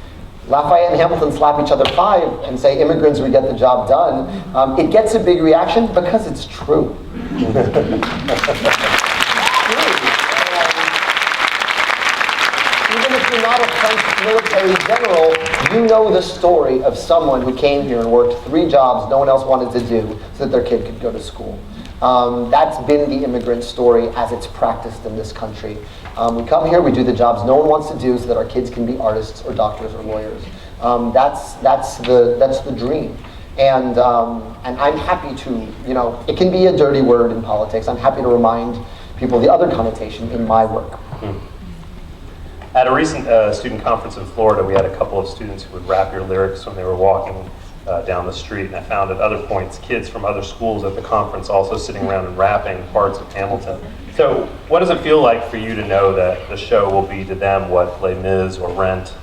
Lafayette and Hamilton slap each other 5 and say, immigrants, we get the job done, it gets a big reaction because it's true. Even if you're not a French military general, you know the story of someone who came here and worked 3 jobs no one else wanted to do so that their kid could go to school. That's been the immigrant story as it's practiced in this country. We come here, we do the jobs no one wants to do so that our kids can be artists or doctors or lawyers. That's the dream. And I'm happy to, it can be a dirty word in politics. I'm happy to remind people the other connotation in my work. At a recent student conference in Florida, we had a couple of students who would rap your lyrics when they were walking down the street, and I found at other points kids from other schools at the conference also sitting around and rapping parts of Hamilton. So what does it feel like for you to know that the show will be to them what Les Mis or Rent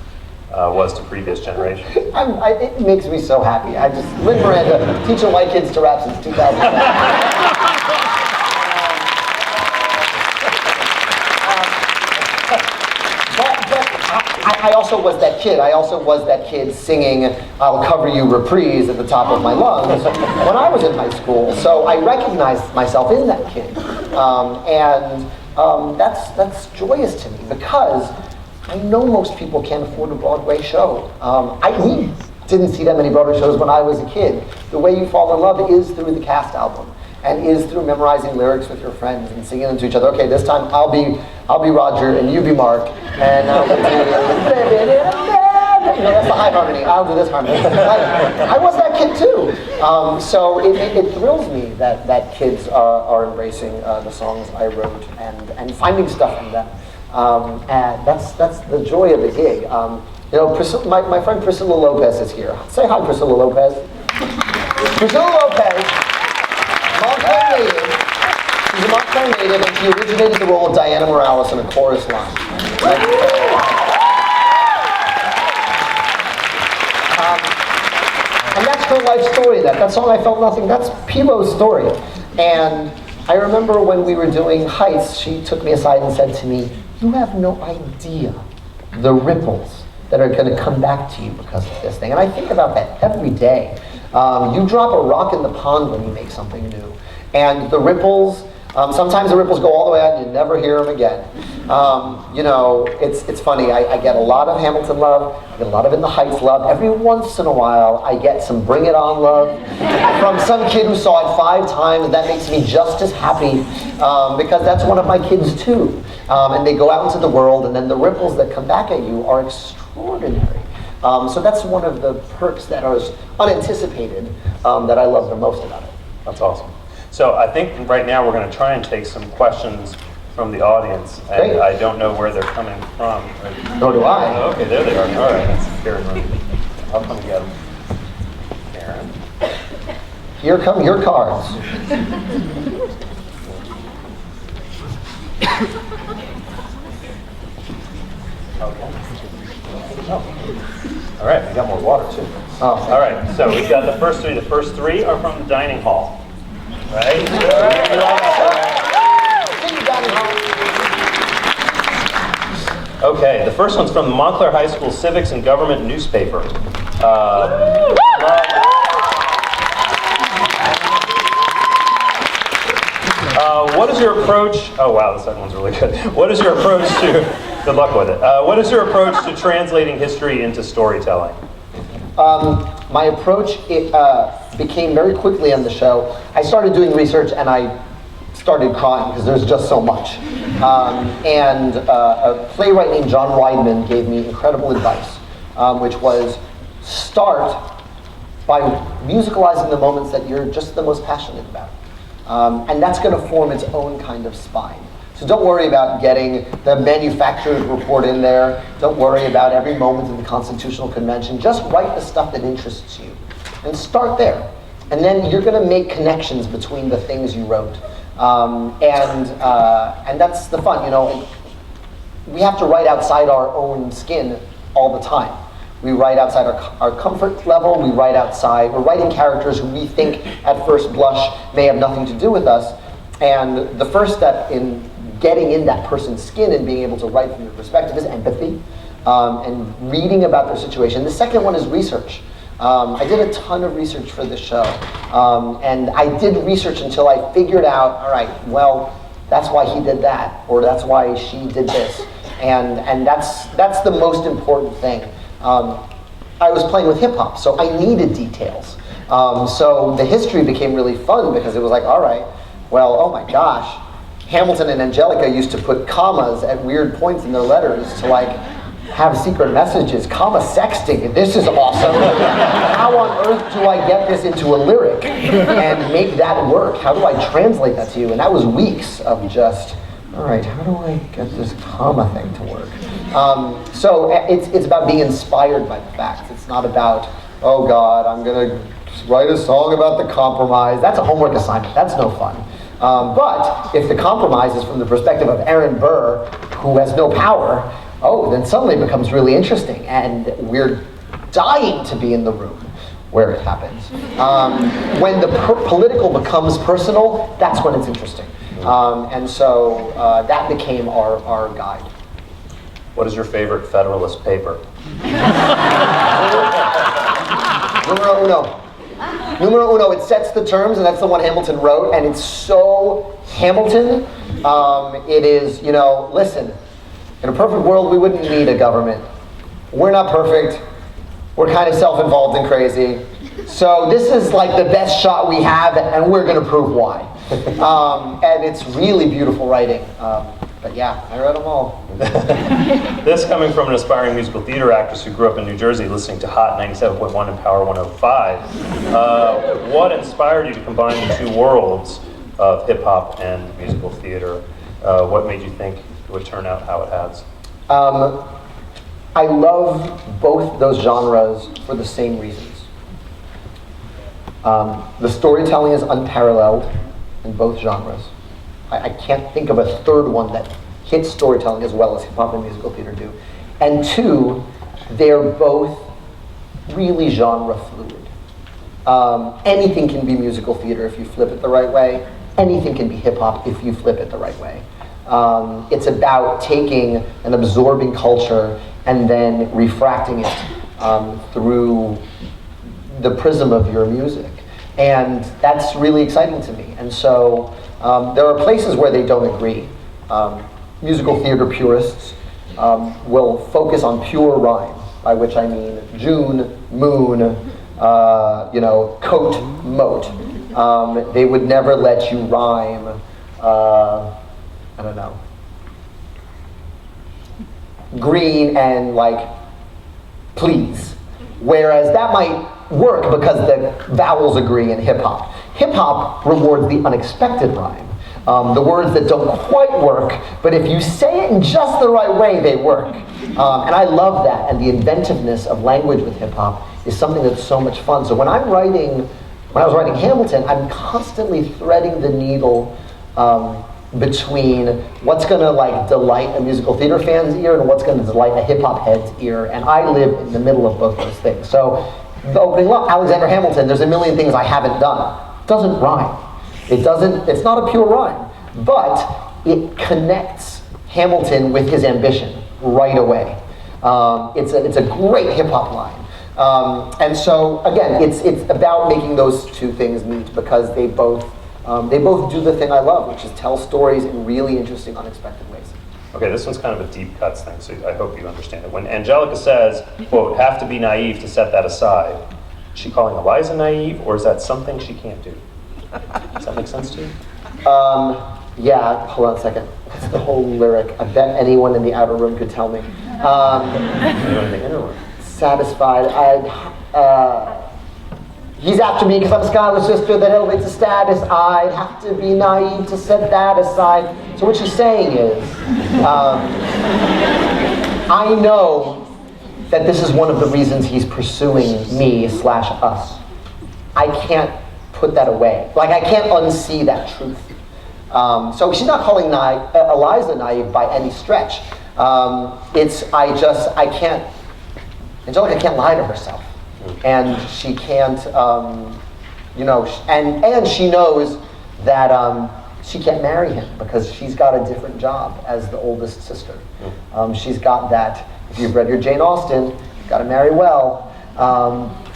was to previous generations? It makes me so happy. Lin Miranda, teaching white kids to rap since 2000. I also was that kid. I also was that kid singing "I'll Cover You" reprise at the top of my lungs when I was in high school. So I recognized myself in that kid, that's joyous to me because I know most people can't afford a Broadway show. We didn't see that many Broadway shows when I was a kid. The way you fall in love is through the cast album. And is through memorizing lyrics with your friends and singing them to each other. Okay, this time I'll be Roger and you be Mark, and I'll do that's the high harmony. I'll do this harmony. I was that kid too. So it thrills me that kids are embracing the songs I wrote and finding stuff in them. And that's the joy of the gig. My friend Priscilla Lopez is here. Say hi, Priscilla Lopez. Priscilla Lopez. Montclair native. She's a Montclair native, and she originated the role of Diana Morales in a chorus line. And that's her life story. That song, I Felt Nothing, that's Pilo's story. And I remember when we were doing Heights, she took me aside and said to me, "You have no idea the ripples that are going to come back to you because of this thing. And I think about that every day. You drop a rock in the pond when you make something new. And the ripples, sometimes the ripples go all the way out and you never hear them again. You know, it's funny. I get a lot of Hamilton love. I get a lot of In the Heights love. Every once in a while, I get some Bring It On love from some kid who saw it 5 times, and that makes me just as happy because that's one of my kids too. And they go out into the world, and then the ripples that come back at you are extraordinary. So that's one of the perks that are unanticipated that I love the most about it. That's awesome. So I think right now we're going to try and take some questions from the audience, and Great. I don't know where they're coming from. Nor do I. Oh, okay, there they are. All right, that's Karen. I'll come get them. Karen. Here come your cards. Okay. Oh. All right, we got more water too. Oh. All right, so we've got the first 3. The first 3 are from the dining hall, right? Okay, the first one's from the Montclair High School Civics and Government newspaper. What is your approach? Oh wow, the second one's really good. What is your approach to? Good luck with it. What is your approach to translating history into storytelling? My approach became very quickly on the show. I started doing research and I started crying because there's just so much. And a playwright named John Weidman gave me incredible advice, which was start by musicalizing the moments that you're just the most passionate about. And that's going to form its own kind of spine. So don't worry about getting the manufacturer's report in there. Don't worry about every moment of the Constitutional Convention. Just write the stuff that interests you. And start there. And then you're going to make connections between the things you wrote. And that's the fun, you know. We have to write outside our own skin all the time. We write outside our comfort level. We're writing characters who we think at first blush may have nothing to do with us. And the first step in getting in that person's skin and being able to write from their perspective is empathy and reading about their situation. The second one is research. I did a ton of research for this show. And I did research until I figured out, all right, well, that's why he did that, or that's why she did this. And that's the most important thing. I was playing with hip hop, so I needed details. So the history became really fun because it was like, all right, well, oh my gosh, Hamilton and Angelica used to put commas at weird points in their letters to like have secret messages, comma sexting. This is awesome. How on earth do I get this into a lyric and make that work? How do I translate that to you? And that was weeks of just, all right, how do I get this comma thing to work? So it's about being inspired by the facts. It's not about, oh God, I'm gonna write a song about the compromise. That's a homework assignment. That's no fun. But if the compromise is from the perspective of Aaron Burr, who has no power, oh, then suddenly it becomes really interesting, and we're dying to be in the room where it happens. When the political becomes personal, that's when it's interesting. And so that became our guide. What is your favorite Federalist paper? Numero uno. Numero uno, it sets the terms, and that's the one Hamilton wrote, and it's so Hamilton. It is, you know, listen, in a perfect world, we wouldn't need a government. We're not perfect. We're kind of self-involved and crazy. So this is like the best shot we have, and we're going to prove why. And it's really beautiful writing. But yeah, I read them all. This coming from an aspiring musical theater actress who grew up in New Jersey listening to Hot 97.1 and Power 105. What inspired you to combine the two worlds of hip-hop and musical theater? What made you think it would turn out how it has? I love both those genres for the same reasons. The storytelling is unparalleled in both genres. I can't think of a third one that hits storytelling as well as hip-hop and musical theater do. And two, they're both really genre fluid. Anything can be musical theater if you flip it the right way. Anything can be hip-hop if you flip it the right way. It's about taking and absorbing culture and then refracting it through the prism of your music. And that's really exciting to me. And so there are places where they don't agree. Musical theater purists will focus on pure rhyme, by which I mean June, moon, coat, moat. They would never let you rhyme, I don't know, green and like please. Whereas that might work because the vowels agree in hip hop. Hip hop rewards the unexpected rhyme. The words that don't quite work, but if you say it in just the right way, they work. And I love that, and the inventiveness of language with hip hop is something that's so much fun. So when I was writing Hamilton, I'm constantly threading the needle between what's gonna like delight a musical theater fan's ear and what's gonna delight a hip hop head's ear, and I live in the middle of both those things. So the opening up, Alexander Hamilton, there's a million things I haven't done. It doesn't rhyme. It's not a pure rhyme, but it connects Hamilton with his ambition right away. It's a great hip hop line. And so again, it's about making those two things meet because they both do the thing I love, which is tell stories in really interesting, unexpected ways. Okay, this one's kind of a deep cuts thing, so I hope you understand it. When Angelica says, quote, have to be naive to set that aside, is she calling Eliza naive, or is that something she can't do? Does that make sense to you? Yeah, hold on a second. What's the whole lyric? I bet anyone in the outer room could tell me. Anyone in the inner room? Satisfied. He's after me because I'm a scholar sister that elevates the status. I'd have to be naive to set that aside. So what she's saying is, I know that this is one of the reasons he's pursuing me/us. I can't put that away. Like, I can't unsee that truth. So she's not calling Eliza naive by any stretch. Angelica can't lie to herself. And she can't, and she knows that she can't marry him because she's got a different job as the oldest sister. She's got that, if you've read your Jane Austen, you've got to marry well.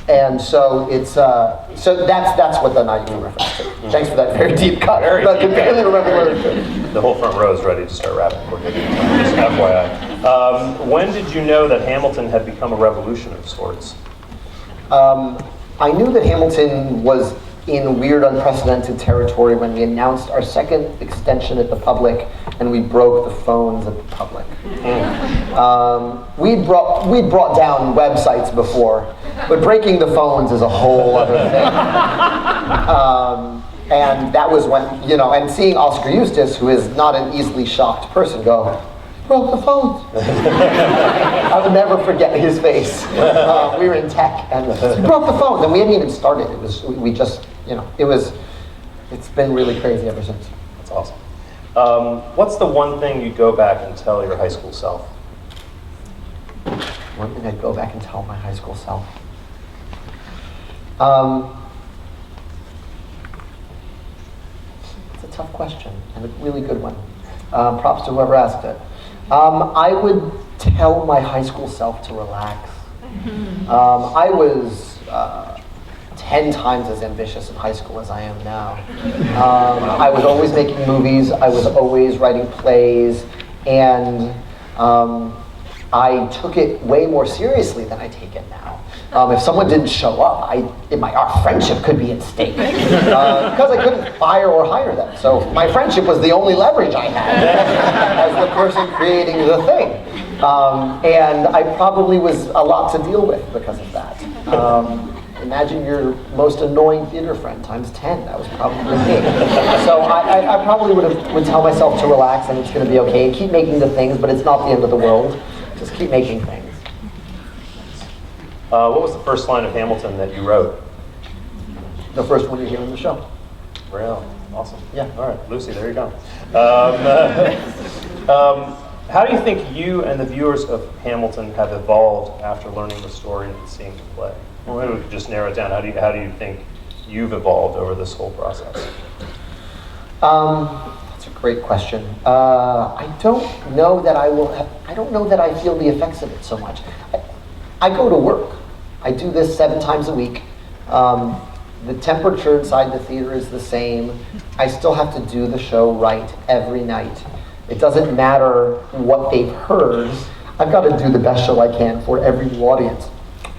And so it's so that's what the naive reference to. Thanks for that very deep cut. I can barely remember where it The whole front row is ready to start rapping. Just FYI. When did you know that Hamilton had become a revolution of sorts? I knew that Hamilton was in weird, unprecedented territory when we announced our second extension at the public and we broke the phones at the public. We'd brought down websites before, but breaking the phones is a whole other thing. And that was when, and seeing Oscar Eustis, who is not an easily shocked person, go, broke the phones. I would never forget his face. We were in tech, and we broke the phones, and we hadn't even started. It's been really crazy ever since. That's awesome. What's the one thing you'd go back and tell your high school self? One thing I'd go back and tell my high school self. It's a tough question, and a really good one. Props to whoever asked it. I would tell my high school self to relax. I was 10 times as ambitious in high school as I am now. I was always making movies, I was always writing plays, and I took it way more seriously than I take it now. If someone didn't show up, our friendship could be at stake. Because I couldn't fire or hire them. So my friendship was the only leverage I had as the person creating the thing. And I probably was a lot to deal with because of that. Imagine your most annoying theater friend times 10. That was probably me. So I probably would tell myself to relax and it's going to be okay. And keep making the things, but it's not the end of the world. Just keep making things. What was the first line of Hamilton that you wrote? The first one you hear on the show. Real. Awesome. Yeah. All right, Lucy, there you go. How do you think you and the viewers of Hamilton have evolved after learning the story and seeing the play? Well, maybe we could just narrow it down. How do you think you've evolved over this whole process? That's It's a great question. I don't know that I don't know that I feel the effects of it so much. I go to work. I do this 7 times a week. The temperature inside the theater is the same. I still have to do the show right every night. It doesn't matter what they've heard. I've got to do the best show I can for every new audience.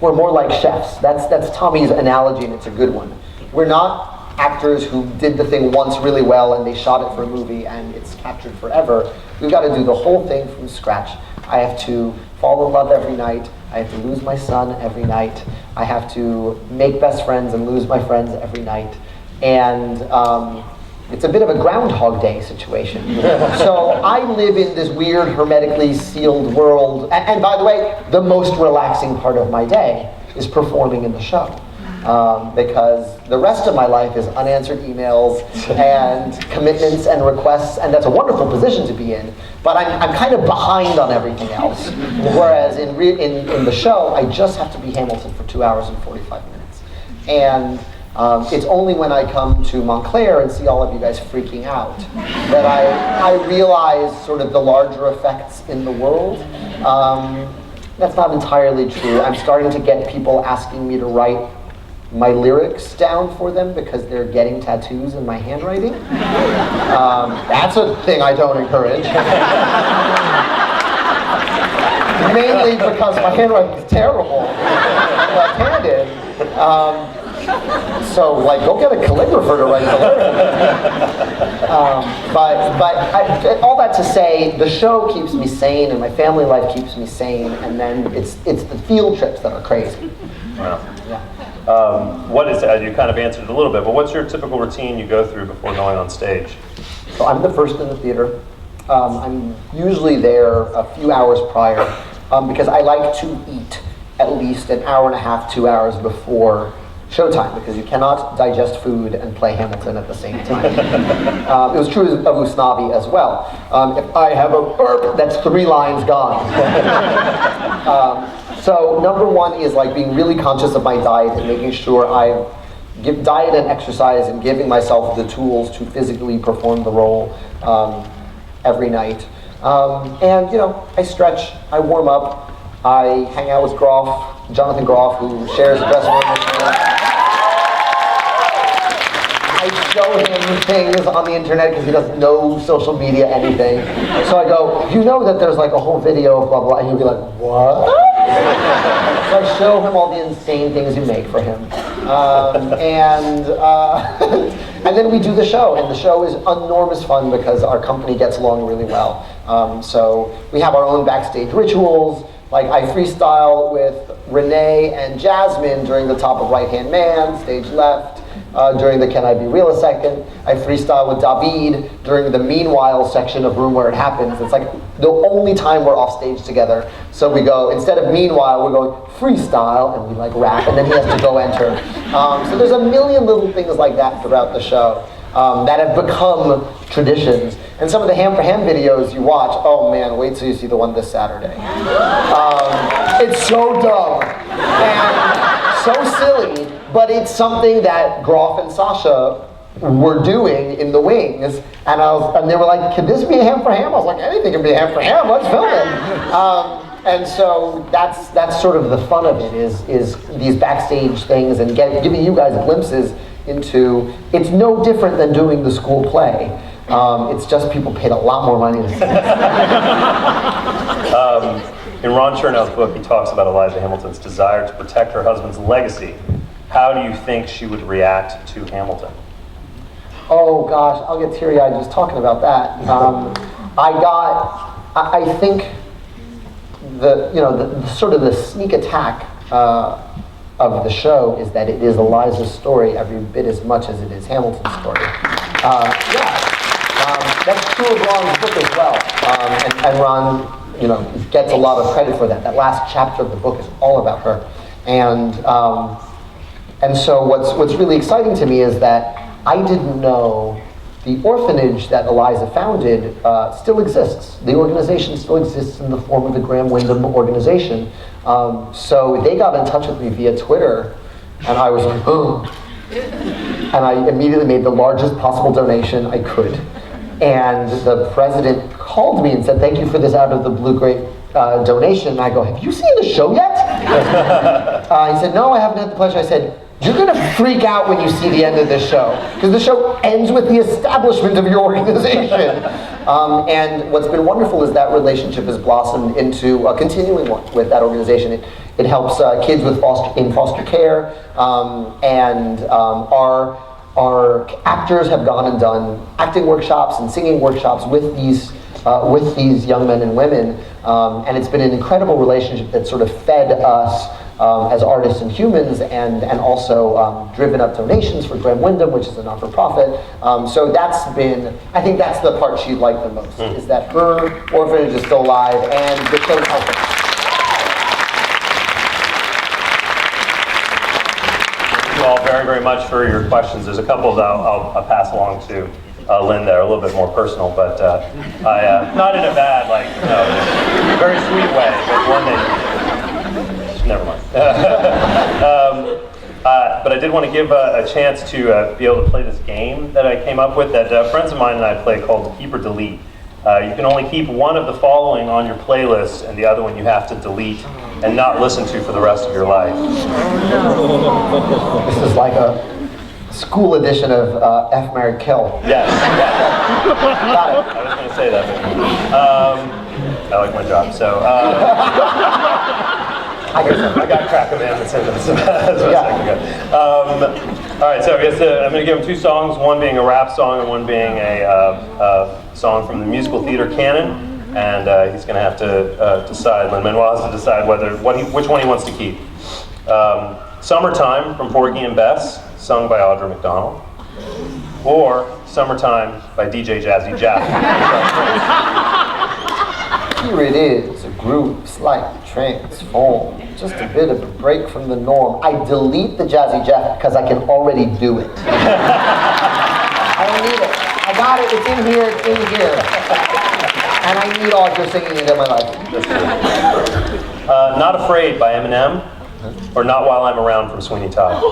We're more like chefs. That's Tommy's analogy, and it's a good one. We're not actors who did the thing once really well and they shot it for a movie and it's captured forever. We've got to do the whole thing from scratch. I have to fall in love every night. I have to lose my son every night. I have to make best friends and lose my friends every night. And it's a bit of a Groundhog Day situation. So I live in this weird, hermetically sealed world. And by the way, the most relaxing part of my day is performing in the show. Because the rest of my life is unanswered emails and commitments and requests, and that's a wonderful position to be in, but I'm kind of behind on everything else. Whereas in the show, I just have to be Hamilton for 2 hours and 45 minutes. And it's only when I come to Montclair and see all of you guys freaking out that I realize sort of the larger effects in the world. That's not entirely true. I'm starting to get people asking me to write my lyrics down for them because they're getting tattoos in my handwriting. That's a thing I don't encourage. Mainly because my handwriting is terrible, left-handed. So, like, go get a calligrapher to write the lyrics. But all that to say, the show keeps me sane, and my family life keeps me sane, and then it's the field trips that are crazy. Wow. Yeah. What is you kind of answered it a little bit, but what's your typical routine you go through before going on stage? So I'm the first in the theater. I'm usually there a few hours prior because I like to eat at least an hour and a half, 2 hours before showtime, because you cannot digest food and play Hamilton at the same time. It was true of Usnavi as well. If I have a burp, that's 3 lines gone. So number one is like being really conscious of my diet and making sure I give diet and exercise and giving myself the tools to physically perform the role every night. And you know, I stretch, I warm up, I hang out with Jonathan Groff, who shares a dressing room with me. I show him things on the internet because he doesn't know social media anything. So I go, you know that there's like a whole video of blah blah, and he'll be like, what? So I show him all the insane things you make for him. And then we do the show, and the show is enormous fun because our company gets along really well. So we have our own backstage rituals. Like I freestyle with Renee and Jasmine during the Top of Right Hand Man, stage left. During the Can I Be Real a Second. I freestyle with David during the Meanwhile section of Room Where It Happens. It's like the only time we're off stage together. So we go, instead of Meanwhile, we're going freestyle, and we like rap, and then he has to go enter. So there's a million little things like that throughout the show that have become traditions. And some of the Ham for Ham videos you watch, oh man, wait till you see the one this Saturday. It's so dumb and so silly, but it's something that Groff and Sasha were doing in the wings, and they were like, "Can this be a Ham for Ham?" I was like, "Anything can be a Ham for Ham. Let's film it." And so that's sort of the fun of it is these backstage things and giving you guys glimpses into. It's no different than doing the school play. It's just people paid a lot more money to see it. In Ron Chernow's book, he talks about Eliza Hamilton's desire to protect her husband's legacy. How do you think she would react to Hamilton? Oh gosh, I'll get teary-eyed just talking about that. I think the sort of the sneak attack of the show is that it is Eliza's story every bit as much as it is Hamilton's story. That's true of Ron's book as well, and Ron, gets a lot of credit for that. That last chapter of the book is all about her, and so what's really exciting to me is that I didn't know the orphanage that Eliza founded still exists. The organization still exists in the form of the Graham Wyndham organization. So they got in touch with me via Twitter, and I was like, oh. And I immediately made the largest possible donation I could. And the president called me and said, "Thank you for this out of the blue great donation." And I go, "Have you seen the show yet?" He said, "No, I haven't had the pleasure." I said, "You're going to freak out when you see the end of this show, because the show ends with the establishment of your organization." And what's been wonderful is that relationship has blossomed into a continuing one with that organization. It helps kids with foster care, and our actors have gone and done acting workshops and singing workshops with these young men and women, and it's been an incredible relationship that sort of fed us as artists and humans, and also driven up donations for Graham Windham, which is a not-for-profit. So that's been, I think that's the part she liked the most, is that her orphanage is still alive and the show's helping. Thank you all very, very much for your questions. There's a couple that I'll pass along to Lynn that are a little bit more personal, but not in a bad, very sweet way, but one that, never mind. But I did want to give a chance to be able to play this game that I came up with that friends of mine and I play called Keep or Delete. You can only keep one of the following on your playlist, and the other one you have to delete and not listen to for the rest of your life. This is like a school edition of F, Marry, Kill. Yes. Got it. I was going to say that. I like my job, so. I got crack of it. All right, so I guess I'm going to give him two songs, one being a rap song and one being a song from the musical theater canon. And he's going to have to decide, Lin-Manuel has to decide which one he wants to keep. Summertime from Porgy and Bess, sung by Audra McDonald, or Summertime by DJ Jazzy Jeff. Here it is, a groove slightly transformed, just a bit of a break from the norm. I delete the Jazzy Jeff because I can already do it. I don't need it. I got it, it's in here, it's in here. And I need Audra singing it in my life. Not Afraid by Eminem, or Not While I'm Around from Sweeney Todd.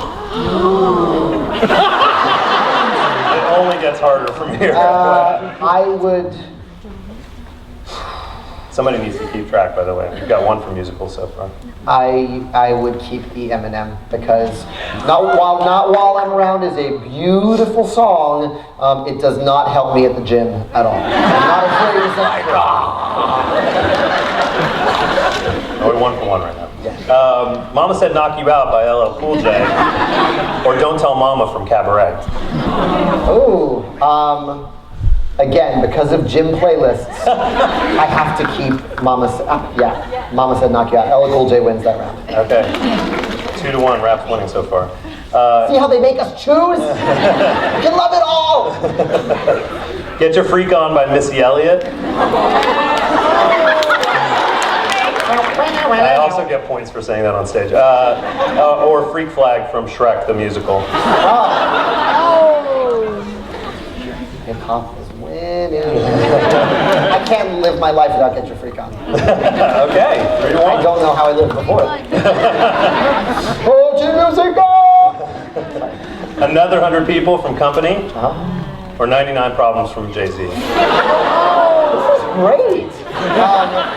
It only gets harder from here. I would... Somebody needs to keep track, by the way. We've got one for musicals so far. I would keep the Eminem, because Not While I'm Around is a beautiful song. It does not help me at the gym at all. I'm not afraid to say, We're 1 for 1 right now. Yeah. Mama Said Knock You Out by LL Cool J, or Don't Tell Mama from Cabaret. Oh, again, because of gym playlists, I have to keep Mama Said Knock You Out. LL Cool J wins that round. Okay. 2-1, Rap's winning so far. See how they make us choose? You can love it all! Get Your Freak On by Missy Elliott. I also get points for saying that on stage. Or Freak Flag from Shrek the Musical. Hip hop is winning. I can't live my life without Get Your Freak On. Okay, 3-1. I don't know how I lived before it. Hold your music on! Another 100 People from Company, or 99 Problems from Jay-Z. This is great.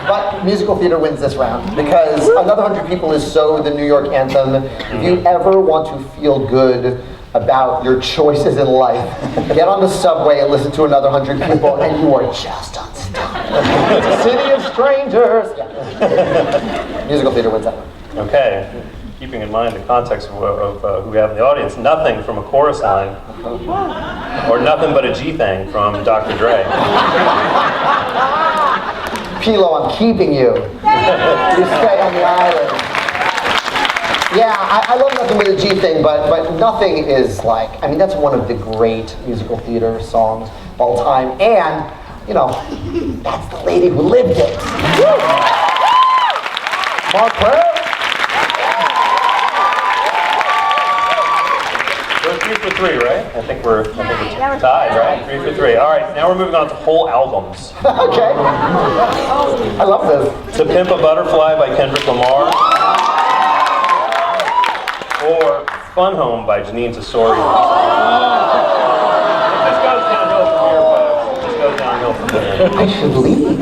But musical theater wins this round, because Another 100 People is so the New York anthem. If you ever want to feel good about your choices in life, get on the subway and listen to Another 100 People, and you are just unstoppable. It's a city of strangers. Yeah. Musical theater wins that one. Okay, keeping in mind the context of who we have in the audience, Nothing from A Chorus Line, or Nothing But a G-Thing from Dr. Dre. Pilo, I'm keeping you. You stay on the island. Yeah, I love Nothing But a G Thing, but Nothing is like, I mean, that's one of the great musical theater songs of all time. And, you know, that's the lady who lived it. Montclair. We're 3 for 3, right? I think we're tied, right? 3 for 3. All right, now we're moving on to whole albums. Okay. I love this. To Pimp a Butterfly by Kendrick Lamar, or Fun Home by Janine Tesori. It just goes downhill from here, folks. It just I should leave.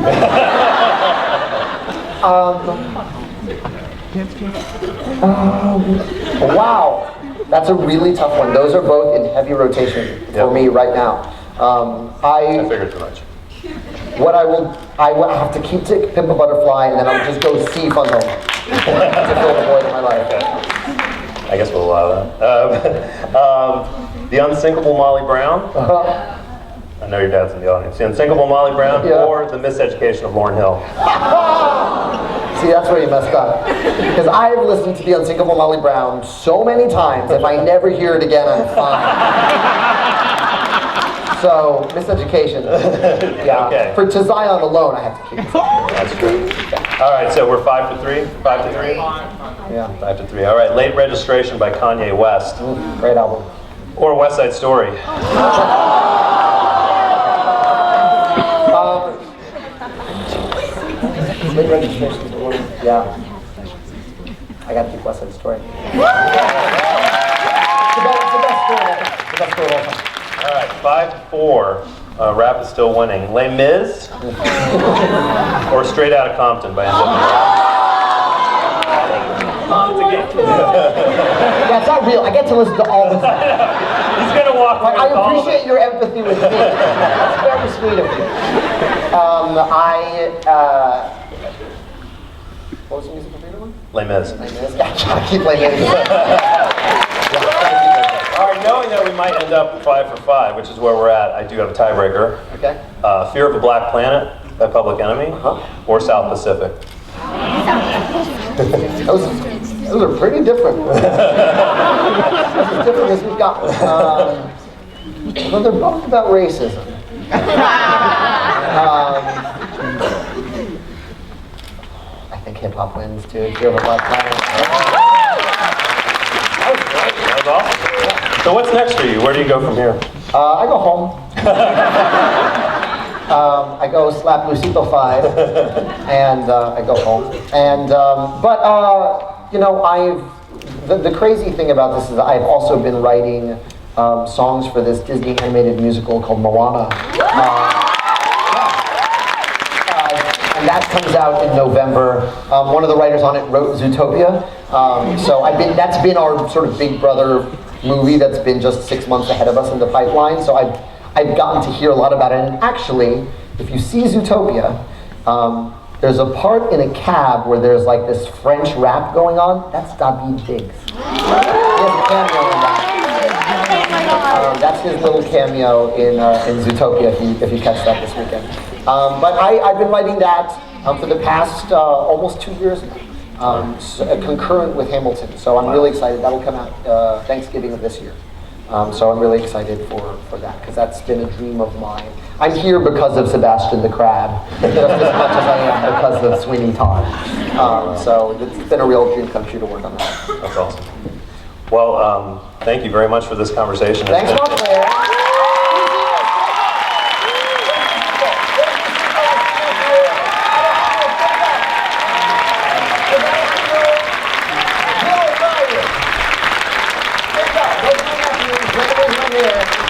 Wow, that's a really tough one. Those are both in heavy rotation for me right now. I figured too much. I will have to keep to Pimp a Butterfly, and then I'll just go see Fun Home to fill the void in my life. Okay. I guess we'll allow that. The Unsinkable Molly Brown. I know your dad's in the audience. The Unsinkable Molly Brown or The Miseducation of Lauryn Hill. See, that's where you messed up. Because I've listened to The Unsinkable Molly Brown so many times, if I never hear it again, I'm fine. So, Miseducation. Yeah. Okay. For To Zion alone, I have to keep it. That's true. All right, so we're 5 to 3? 5 to 3? Yeah. 5 to 3. All right, Late Registration by Kanye West. Great album. Or West Side Story. Late Registration. Yeah. I gotta keep West Side Story. It's the best story. The best story of all time. All right, 5 to 4. Rap is still winning. Les Mis or Straight Outta Compton by NWA. Yeah, it's not real. I get to listen to all this. He's gonna walk away. I appreciate your empathy with me. That's very sweet of you. What was the musical theater one? Les Mis. I keep playing it. All right, knowing that we might end up 5 for 5, which is where we're at, I do have a tiebreaker. Okay. Fear of a Black Planet by Public Enemy or South Pacific. Those are pretty different. That's as different as we've got. Well, they're both about racism. I think hip hop wins, dude. Fear of a Black Planet. That was awesome. So what's next for you? Where do you go from here? I go home. I go slap Lucito 5, and I go home. And you know, the crazy thing about this is I've also been writing songs for this Disney animated musical called Moana. And that comes out in November. One of the writers on it wrote Zootopia. So that's been our sort of big brother movie that's been just 6 months ahead of us in the pipeline. So I've gotten to hear a lot about it. And actually, if you see Zootopia, there's a part in a cab where there's like this French rap going on. That's David Diggs. He has a cameo in that. That's his little cameo in Zootopia if you catch that this weekend. But I've been writing that for the past almost 2 years now, concurrent with Hamilton. So I'm really excited. That'll come out Thanksgiving of this year. So I'm really excited for that because that's been a dream of mine. I'm here because of Sebastian the Crab, just as much as I am because of Sweeney Todd. So it's been a real dream come true to work on that. That's awesome. Well, thank you very much for this conversation. Thanks, Montclair. Here.